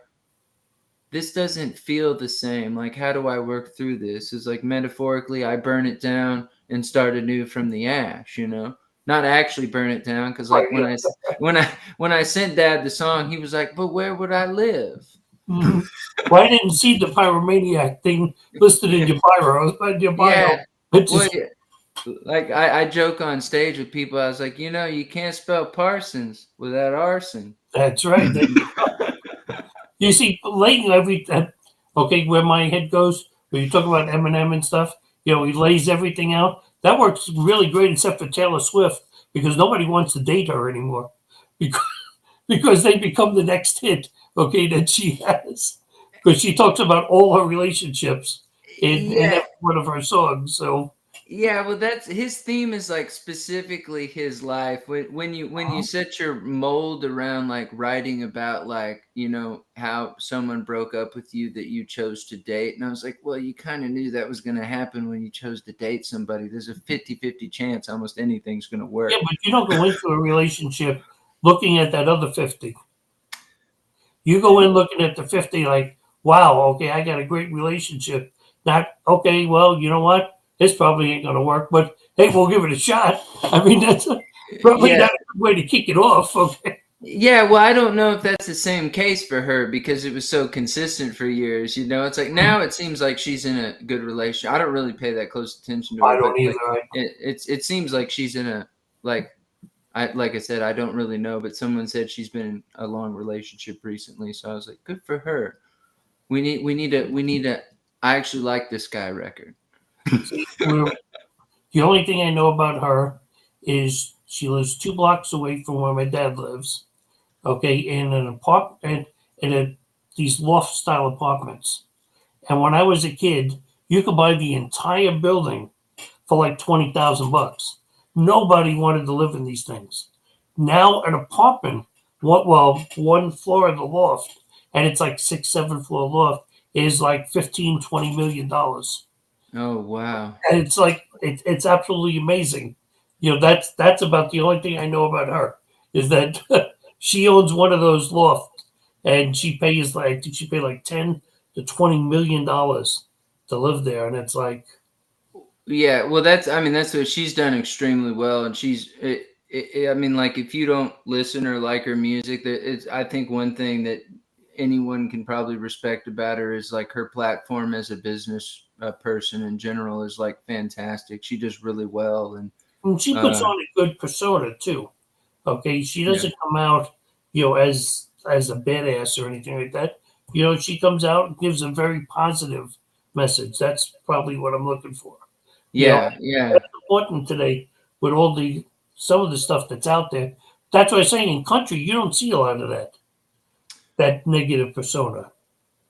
this doesn't feel the same. Like, how do I work through this? It's like metaphorically, I burn it down and start anew from the ash. You know, not actually burn it down because Right. like Yeah. when I sent Dad the song, he was like, "But where would I live?" Hmm. Well, I didn't see the pyromaniac thing listed in your bio. Yeah. It Well, just yeah. Like I joke on stage with people. I was like, you know, you can't spell Parsons without arson. that's right. You see, laying okay, where my head goes, when you talk about Eminem and stuff, he lays everything out. That works really great, except for Taylor Swift, because nobody wants to date her anymore, because because they become the next hit, okay, that she has, because she talks about all her relationships in Yeah, every one of her songs. So yeah. Well, that's his theme is like specifically his life. When you set your mold around like writing about like you know how someone broke up with you that you chose to date, and I was like, well, you kind of knew that was going to happen when you chose to date somebody. There's a 50-50 chance almost anything's going to yeah, work. but you don't go into a relationship looking at that other 50. You go in looking at the 50 like, wow, okay, I got a great relationship. Not, okay, well, you know what? This probably ain't going to work, but hey, we'll give it a shot. I mean, that's probably Yeah, not a good way to kick it off. Okay. yeah, well, I don't know if that's the same case for her because it was so consistent for years. You know, it's like now it seems like she's in a good relation. I don't really pay that close attention to I her, but don't either. like it seems like she's in a like like I said, I don't really know, but someone said she's been in a long relationship recently, so I was like, good for her. We need a I actually like this guy record. See, the only thing I know about her is she lives 2 blocks away from where my dad lives. Okay, in an apartment, these loft style apartments. And when I was a kid, you could buy the entire building for like $20,000. Nobody wanted to live in these things. Now an apartment, one floor of the loft, and it's like 6, 7 floor loft, is like 15, $20 million. Oh wow. And it's like it's absolutely amazing. That's about the only thing I know about her is that she owns one of those lofts, and she pays like I think she paid like $10 to $20 million to live there, and it's like Yeah, well, I mean, that's what she's done extremely well, and I mean, like, if you don't listen or like her music, that it's, I think one thing that anyone can probably respect about her is like her platform as a business person in general is like fantastic. She does really well, And she puts uh, on a good persona too. Okay, she yeah, doesn't come out, as a badass or anything like that. She comes out and gives a very positive message. That's probably what I'm looking for. You know, yeah, yeah. that's important today with all the some of the stuff that's out there. That's why I'm saying in country you don't see a lot of that negative persona.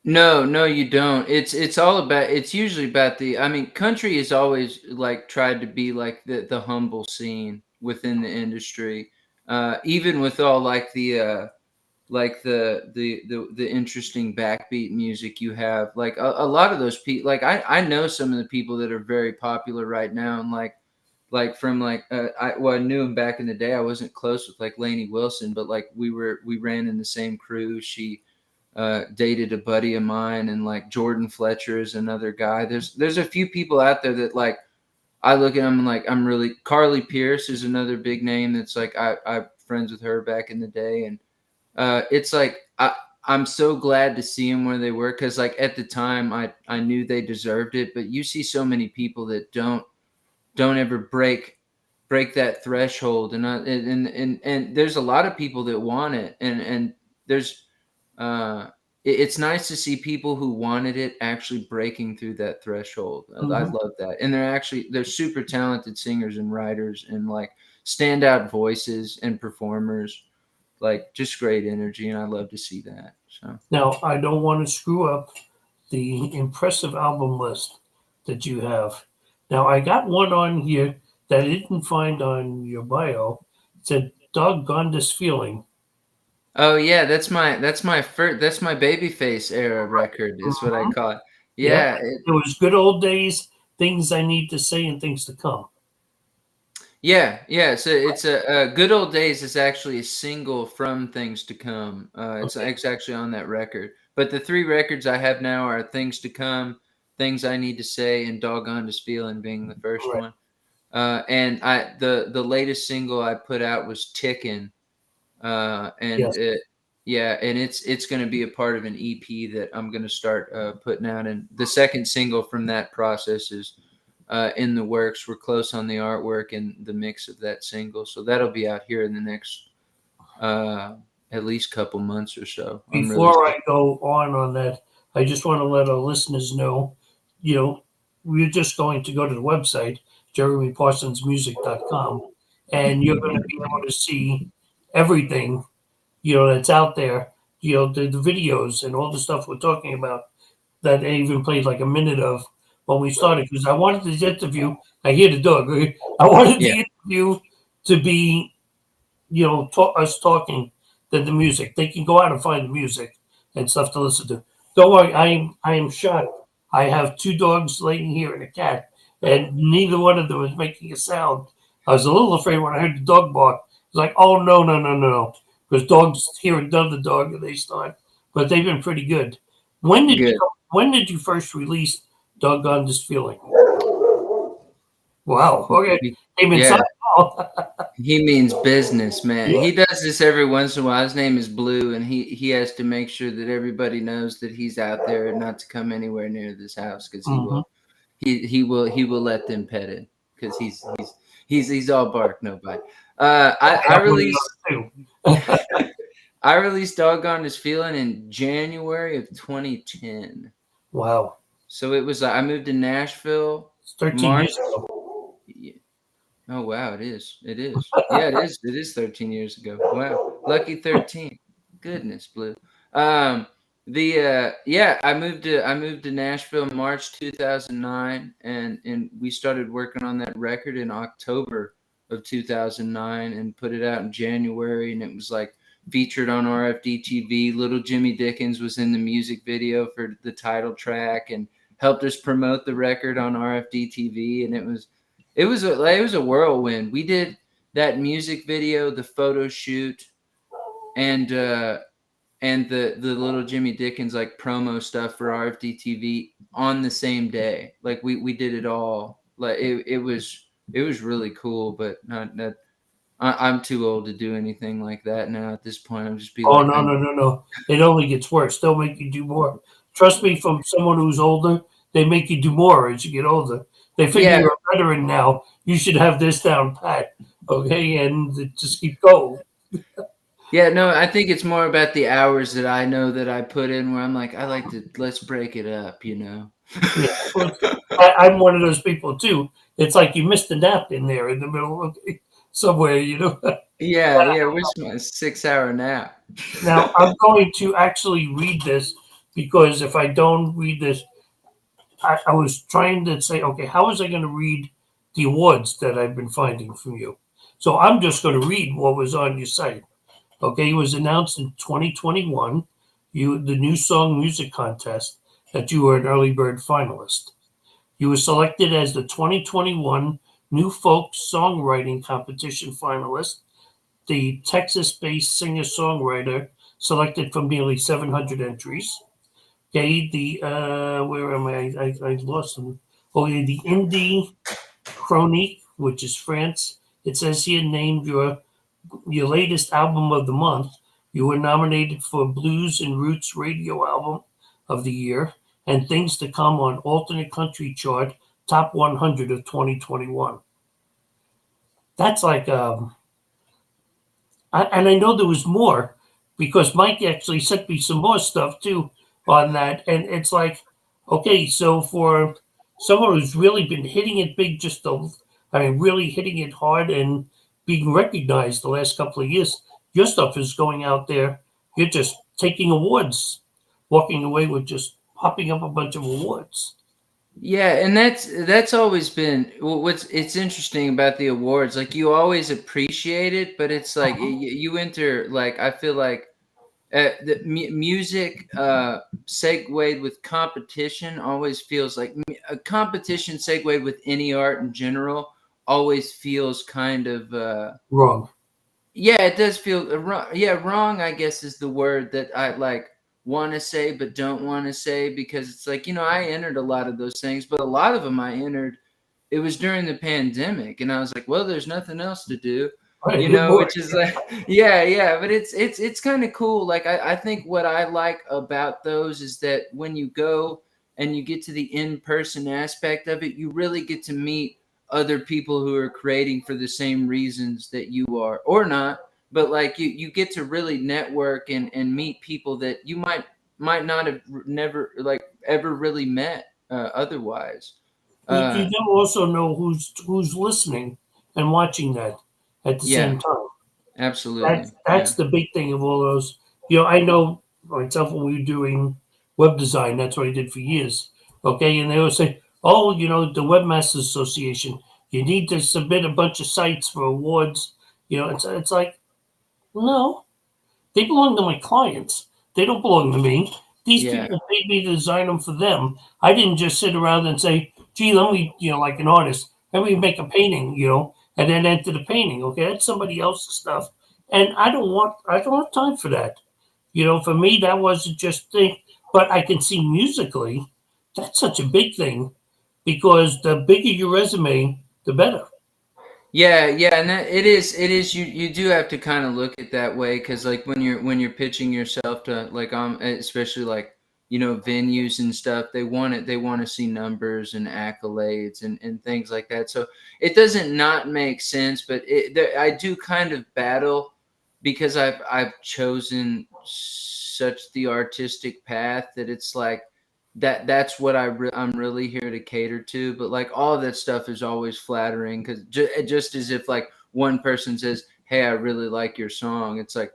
No, no, you don't. It's all about. It's usually about the. I mean, country has always like tried to be like the humble scene within the industry, even with all like the interesting backbeat music you have. Like a lot of those people. Like I know some of the people that are very popular right now, and like from like I knew him back in the day. I wasn't close with like Lainey Wilson, but like we ran in the same crew. She dated a buddy of mine, and like Jordan Fletcher is another guy. There's a few people out there that like I look at them and like I'm really Carly Pierce is another big name that's like I'm friends with her back in the day, and it's like I'm so glad to see them where they were because like at the time I knew they deserved it, but you see so many people that don't ever break that threshold, and there's a lot of people that want it, and there's it's nice to see people who wanted it actually breaking through that threshold. I Mhm. love that, and they're super talented singers and writers and like standout voices and performers, like just great energy, and I love to see that. So Now I don't want to screw up the impressive album list that you have. Now, I got one on here that I didn't find on your bio. It said "Doggone This Feeling." oh yeah, that's my Babyface era record is what I Mhm. call it. Yep. Yeah, It was good old days, things I need to say, and things to come. yeah, yeah. So it's a Good Old Days is actually a single from Things to Come. Okay. It's actually on that record. But the three records I have now are Things to Come, Things I Need to Say, and Doggone This Feeling being the first Right. one. And the latest single I put out was Tickin'. And Yes. it Yeah, and it's going to be a part of an EP that I'm going to start putting out. And the second single from that process is in the works. We're close on the artwork and the mix of that single, so that'll be out here in the next uh, at least couple months or so. I'm really Before I go on that, I just want to let our listeners know, you know, we're just going to go to the website, jeremyparsonsmusic.com, and you're going to be able to see everything, that's out there, the videos and all the stuff we're talking about that I even played like a minute of when we started because I wanted this interview. I hear the dog. I wanted yeah, the interview to be us talking than the music. They can go out and find the music and stuff to listen to. Don't worry, I am shocked. I have two dogs laying here and a cat, and neither one of them is making a sound. I was a little afraid when I heard the dog bark. It's like, oh no, no, no, no, no, because dogs hear another dog and they start. But they've been pretty good. When did good. you when did you first release "Doggone This Feeling"? Wow. Okay, came inside. Yeah, he means business, man. Yeah. He does this every once in a while. His name is Blue, and he has to make sure that everybody knows that he's out there and not to come anywhere near this house because Hmm. he will let them pet it because he's all bark, no bite. I I have one of released those too. I released Doggone This Feeling in January of 2010. Wow. So it was I moved to Nashville It's 13 March. years ago. Oh wow, it is. It is. Yeah, it is. It is 13 years ago. Wow. Lucky 13. Goodness, Blue. Um the Yeah, I moved to Nashville March 2009, and we started working on that record in October of 2009 and put it out in January, and it was like featured on RFD TV. Little Jimmy Dickens was in the music video for the title track and helped us promote the record on RFD TV, and it was a whirlwind. We did that music video, the photo shoot, and the little Jimmy Dickens like promo stuff for RFD TV on the same day. Like we did it all. Like it was really cool, but not I'm too old to do anything like that now. At this point, I'm just be Oh like, no, no, no, no! It only gets worse. They'll make you do more. Trust me, from someone who's older, they make you do more as you get older. They figure yeah, you're a veteran now. You should have this down pat, okay, and just keep going. yeah. No, I think it's more about the hours that I know that I put in. Where I'm like, I like to let's break it up, you know. Yeah, well, I'm one of those people too. It's like you missed a nap in there in the middle of somewhere, you know. Yeah, yeah. Where's my 6 hour nap? Now I'm going to actually read this because if I don't read this, I was trying to say, okay, how was I going to read the awards that I've been finding from you? So I'm just going to read what was on your site. Okay, it was announced in 2021, the new song music contest, that you were an early bird finalist. You were selected as the 2021 New Folk Songwriting Competition finalist, the Texas-based singer-songwriter selected from nearly 700 entries. Okay, the where am I lost them. Okay, the Indie Chronique, which is France. It says here named your latest album of the month. You were nominated for Blues and Roots Radio Album of the Year and Things to Come on Alternate Country Chart Top 100 of 2021. That's like and I know there was more because Mike actually sent me some more stuff too on that. And it's like, okay, so for someone who's really been hitting it big, I mean, really hitting it hard and being recognized the last couple of years, your stuff is going out there. You're just taking awards, walking away with just popping up a bunch of awards. Yeah, and that's always been what's it's interesting about the awards. Like you always appreciate it, but it's like Uh-huh. you enter like I feel like the music segued with competition always feels like a competition segued with any art in general always feels kind of Wrong. yeah, it does feel wrong. Yeah, wrong, I guess, is the word that I like want to say, but don't want to say because it's like, I entered a lot of those things, but a lot of them I entered, it was during the pandemic. And I was like, well, there's nothing else to do, Right, hit more. which is like, yeah, yeah. But it's kind of cool. Like, I think what I like about those is that when you go and you get to the in-person aspect of it, you really get to meet other people who are creating for the same reasons that you are or not, but like you get to really network and meet people that you might not have never like ever really met otherwise. You uh do also know who's listening and watching that at the yeah, same time. absolutely, That's yeah, the big thing of all those. I know myself when we were doing web design. That's what I did for years. Okay, and they always say, "Oh, the Webmasters Association. You need to submit a bunch of sites for awards." It's like no, they belong to my clients. They don't belong to me. These yeah, people paid me to design them for them. I didn't just sit around and say, "Gee, let me," like an artist, let me make a painting, and then enter the painting. Okay, that's somebody else's stuff, and I don't have time for that. For me, that wasn't just thing. But I can see musically, that's such a big thing because the bigger your resume, the better. yeah, yeah. And that it is you do have to kind of look at that way because like when you're pitching yourself to like especially like venues and stuff, they want to see numbers and accolades and things like that. So it doesn't not make sense, but I do kind of battle because I've chosen such the artistic path that it's like that's what I'm really here to cater to. But like all of that stuff is always flattering because just as if like one person says, hey, I really like your song, it's like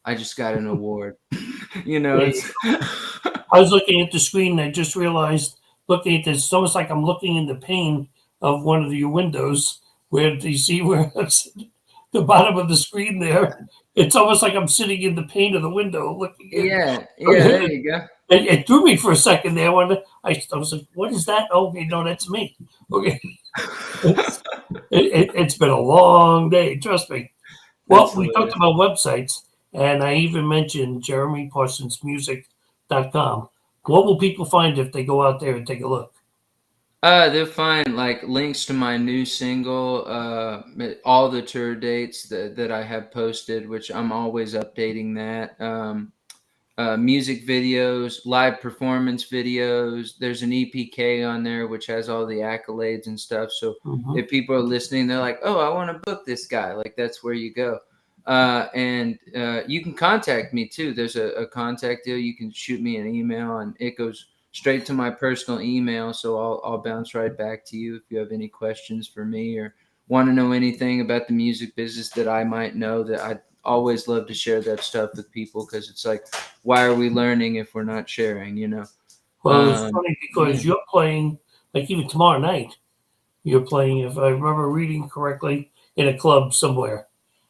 I just got an award. There you It's I was looking at the screen and I just realized looking at this, it's almost like I'm looking in the pane of one of your windows where you see where it's the bottom of the screen there. It's almost like I'm sitting in the pane of the window looking in. yeah, yeah, there Okay. you go. It threw me for a second there. I was like, what is that? Oh, okay, no, that's me. Okay. It's been a long day, trust me. That's Well, we talked hilarious. about websites, and I even mentioned JeremyParsonsMusic.com. What will people find if they go out there and take a look? They'll find like links to my new single, all the tour dates that I have posted, which I'm always updating that. Music videos, live performance videos. There's an EPK on there which has all the accolades and stuff. So Mm-hmm. if people are listening, they're like, "Oh, I want to book this guy." Like that's where you go. And you can contact me too. There's a contact deal. You can shoot me an email, and it goes straight to my personal email. So I'll bounce right back to you if you have any questions for me or want to know anything about the music business that I might know. That I always love to share that stuff with people because it's like, why are we learning if we're not sharing? Well, it's funny Yeah. because you're playing, like even tomorrow night, you're playing, if I remember reading correctly, in a club somewhere.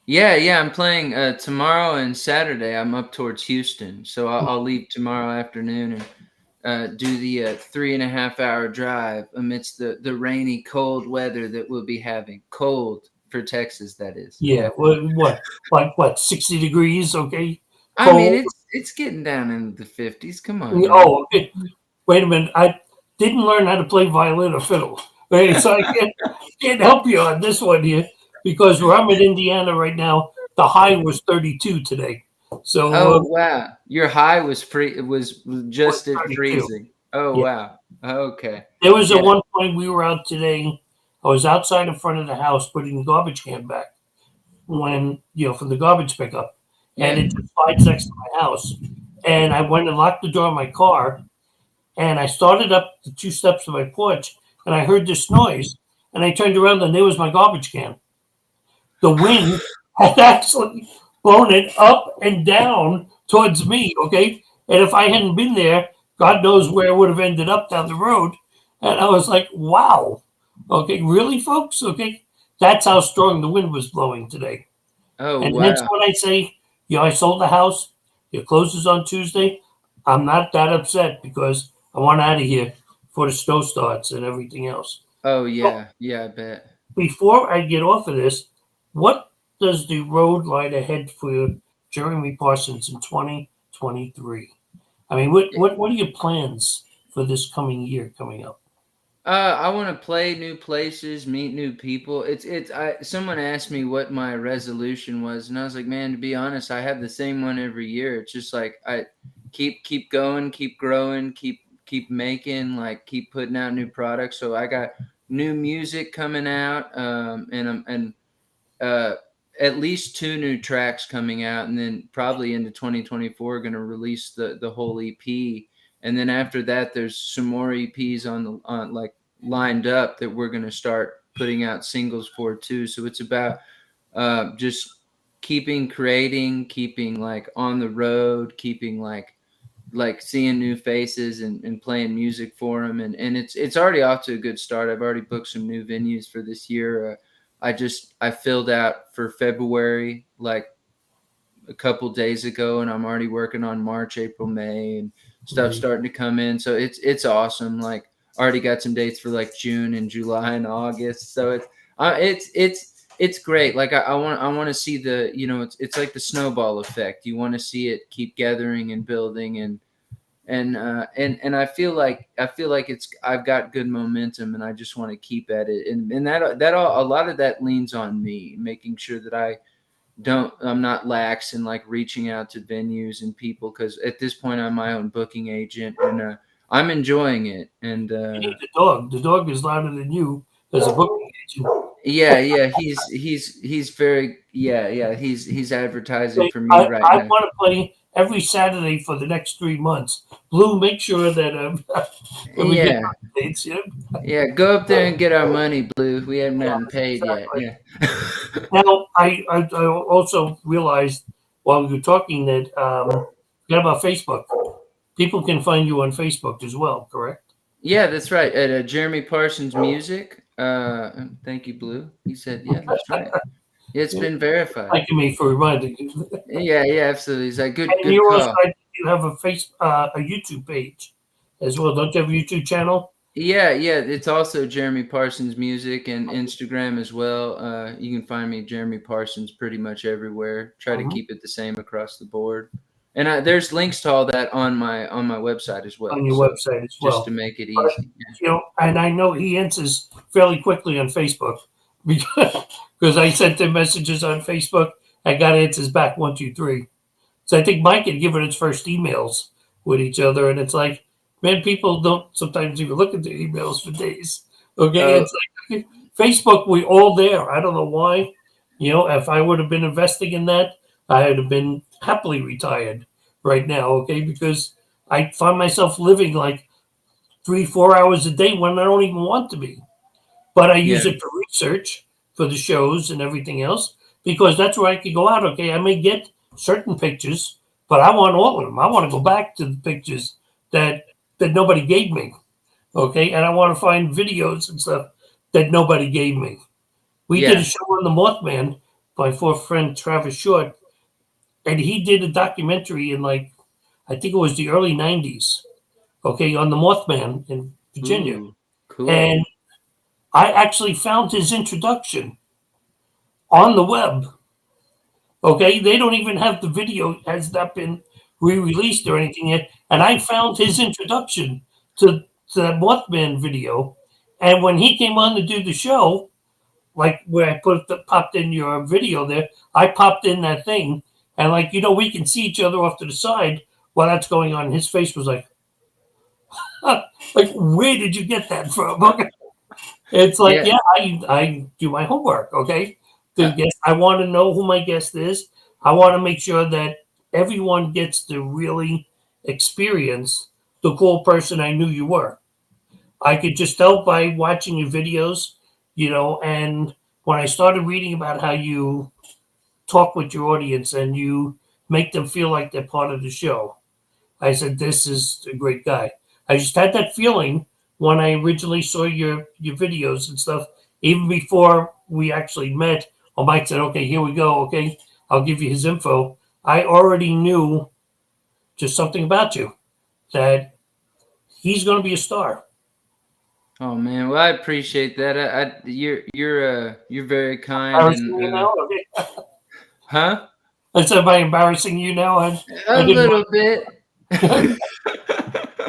Yeah, I'm playing tomorrow and Saturday. I'm up towards Houston, so I'll leave tomorrow afternoon and do the 3.5 hour drive amidst the rainy, cold weather that we'll be having. Cold for Texas, that is. Yeah, Yeah. like what, 60 degrees, okay? I mean, Cold. it's getting down into the 50s. Come on, man. Oh, okay. Wait a minute. I didn't learn how to play violin or fiddle. Right? So I can't help you on this one here because where I'm in Indiana right now, the high was 32 today. So Oh wow, your high was was just at 32. freezing. Oh Yeah. wow. Okay. There was a Yeah. one point we were out today. I was outside in front of the house putting the garbage can back when, from the garbage pickup. And Yeah. it just slides next to my house. And I went and locked the door of my car and I started up the 2 steps of my porch and I heard this noise and I turned around and there was my garbage can. The wind had actually blown it up and down towards me, okay? And if I hadn't been there, God knows where it would have ended up down the road. And I was like, wow. Okay, really, folks? Okay. That's how strong the wind was blowing today. Oh And hence wow. when I say, I sold the house, it closes on Tuesday, I'm not that upset because I want out of here before the snow starts and everything else. Oh So yeah. Yeah, I bet. before I get off of this, what does the road lie ahead for Jeremy Parsons in 2023? I mean, what are your plans for this coming year coming up? I want to play new places, meet new people. Someone asked me what my resolution was, and I was like, man, to be honest, I have the same one every year. It's just like I keep going, keep growing, keep making, like keep putting out new products. So I got new music coming out, and uh, at least two new tracks coming out, and then probably into 2024 going to release the whole EP. And then after that, there's some more EPs on like lined up that we're going to start putting out singles for too. So it's about just keeping creating, keeping like on the road, keeping like seeing new faces and playing music for them, and it's already off to a good start. I've already booked some new venues for this year. I filled out for February like a couple days ago, and I'm already working on March, April, May, and stuff Mhm. starting to come in. So it's awesome. Like already got some dates for like June and July and August. So it's great. Like I want to see it's like the snowball effect. You want to see it keep gathering and building and I feel like I've got good momentum and I just want to keep at it and that all, a lot of that leans on me making sure that I'm not lax in like reaching out to venues and people because at this point I'm my own booking agent and I'm enjoying it and You need the dog. The dog is louder than you as a booking agent. yeah he's very he's advertising Okay, for me right I now. want to play every Saturday for the next 3 months. Blue, make sure that when we get Yeah. on dates, Yeah, go up there and get our money, Blue. We haven't yeah, nothing paid yet. exactly. Yeah. Now, I also realized while we were talking that forget about Facebook. People can find you on Facebook as well, correct? Yeah, that's right. At Jeremy Parsons Music. Thank you, Blue. He said, yeah, that's right. It's Yeah. been verified. Thank you, me, for reminding you. Yeah, absolutely. He's like, good, And good you also call. you have a YouTube page as well. Don't you have a YouTube channel? Yeah. It's also Jeremy Parsons Music and Instagram as well. You can find me Jeremy Parsons pretty much everywhere. Try to Mhm. keep it the same across the board. And there's links to all that on my website as well. On your So website as just well. to make it But, easy. Yeah. you know, and I know he answers fairly quickly on Facebook because I sent him messages on Facebook. I got answers back 1, 2, 3. So I think Mike had given its first emails with each other, and it's like, man, people don't sometimes even look at their emails for days. Okay, Oh it's like Facebook, we all there. I don't know why. You know, if I would have been investing in that, I would have been happily retired right now. Okay, because I find myself living like 3, 4 hours a day when I don't even want to be. But I use yeah, it for research for the shows and everything else because that's where I could go out. Okay, I may get certain pictures, but I want all of them. I want to go back to the pictures that nobody gave me. Okay, and I want to find videos and stuff that nobody gave me. We did a yeah. show on the Mothman by fourth friend Travis Short, and he did a documentary in like I think it was the early '90s. Okay, on the Mothman in Virginia, Ooh, cool. and I actually found his introduction on the web. Okay, they don't even have the video has not been re-released or anything yet, and I found his introduction to that Mothman video, and when he came on to do the show, like where I popped in your video there, I popped in that thing, and like we can see each other off to the side while that's going on. His face was like, like where did you get that from? Okay. It's like, Yeah. yeah, I do my homework, okay? The Uh, guest, I want to know who my guest is. I want to make sure that everyone gets to really experience the cool person I knew you were. I could just tell by watching your videos, and when I started reading about how you talk with your audience and you make them feel like they're part of the show, I said, this is a great guy. I just had that feeling when I originally saw your videos and stuff, even before we actually met. Or Mike said, okay, here we go. Okay, I'll give you his info. I already knew just something about you that he's going to be a star. oh man, well I appreciate that. You're very kind Embarrassing and you now? Okay. huh? I said, by embarrassing you now? I A didn't little bit.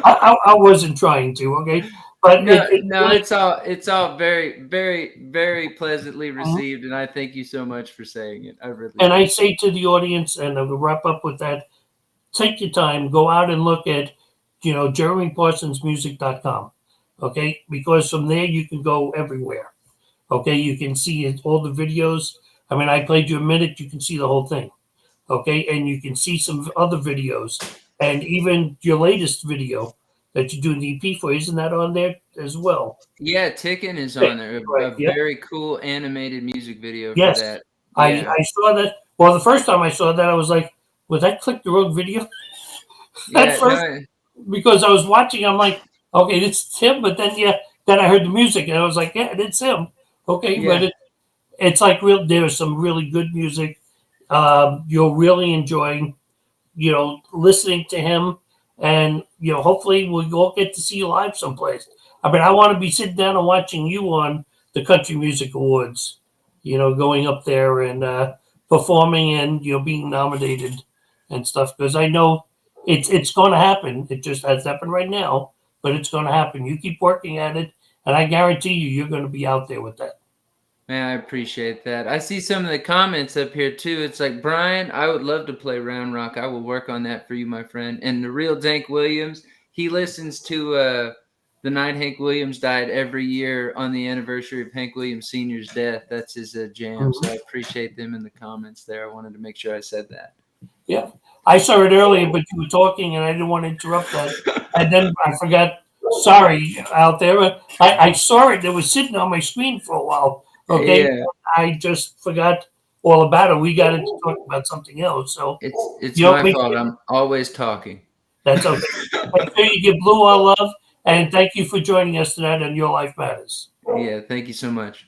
I wasn't trying to, okay? But No, it no, really, it's all very, very, very pleasantly received, and I thank you so much for saying it. I really and I do. say to the audience, and I will wrap up with that, take your time, go out and look at, jeremyparsonsmusic.com. Okay, because from there you can go everywhere. Okay, you can see all the videos. I mean, I played you a minute, you can see the whole thing. Okay, and you can see some other videos, and even your latest video that you do the EP for, isn't that on there as well? Yeah, Tickin is Yeah, on there. right. A Yep. very cool animated music video for Yes. that. I Yeah, I saw that. Well, the first time I saw that, I was like, "Was that click the road video?" At yeah, first, no, because I was watching, I'm like, "Okay, it's him." But then, yeah, then I heard the music, and I was like, "Yeah, it's him." Okay, but yeah, it's like there's some really good music. You'll really enjoy, listening to him, and hopefully we'll all get to see you live someplace. I mean, I want to be sitting down and watching you on the Country Music Awards, going up there and performing and being nominated and stuff because I know it's going to happen. It just has happened right now, but it's going to happen. You keep working at it, and I guarantee you're going to be out there with that. man, I appreciate that. I see some of the comments up here too. It's like, Brian, I would love to play Round Rock. I will work on that for you, my friend. And the real Dank Williams, he listens to the night Hank Williams died every year on the anniversary of Hank Williams Sr.'s death. That's his jam. So I Mhm. appreciate them in the comments there. I wanted to make sure I said that. Yeah, I saw it earlier, but you were talking, and I didn't want to interrupt that. And then I forgot. Sorry, out there. I saw it. It was sitting on my screen for a while. Okay, Yeah, I just forgot all about it. We got to talk about something else. So it's my make fault. sure I'm always talking. that's okay. Make sure you give Blue our love, and thank you for joining us tonight on Your Life Matters. Yeah, thank you so much.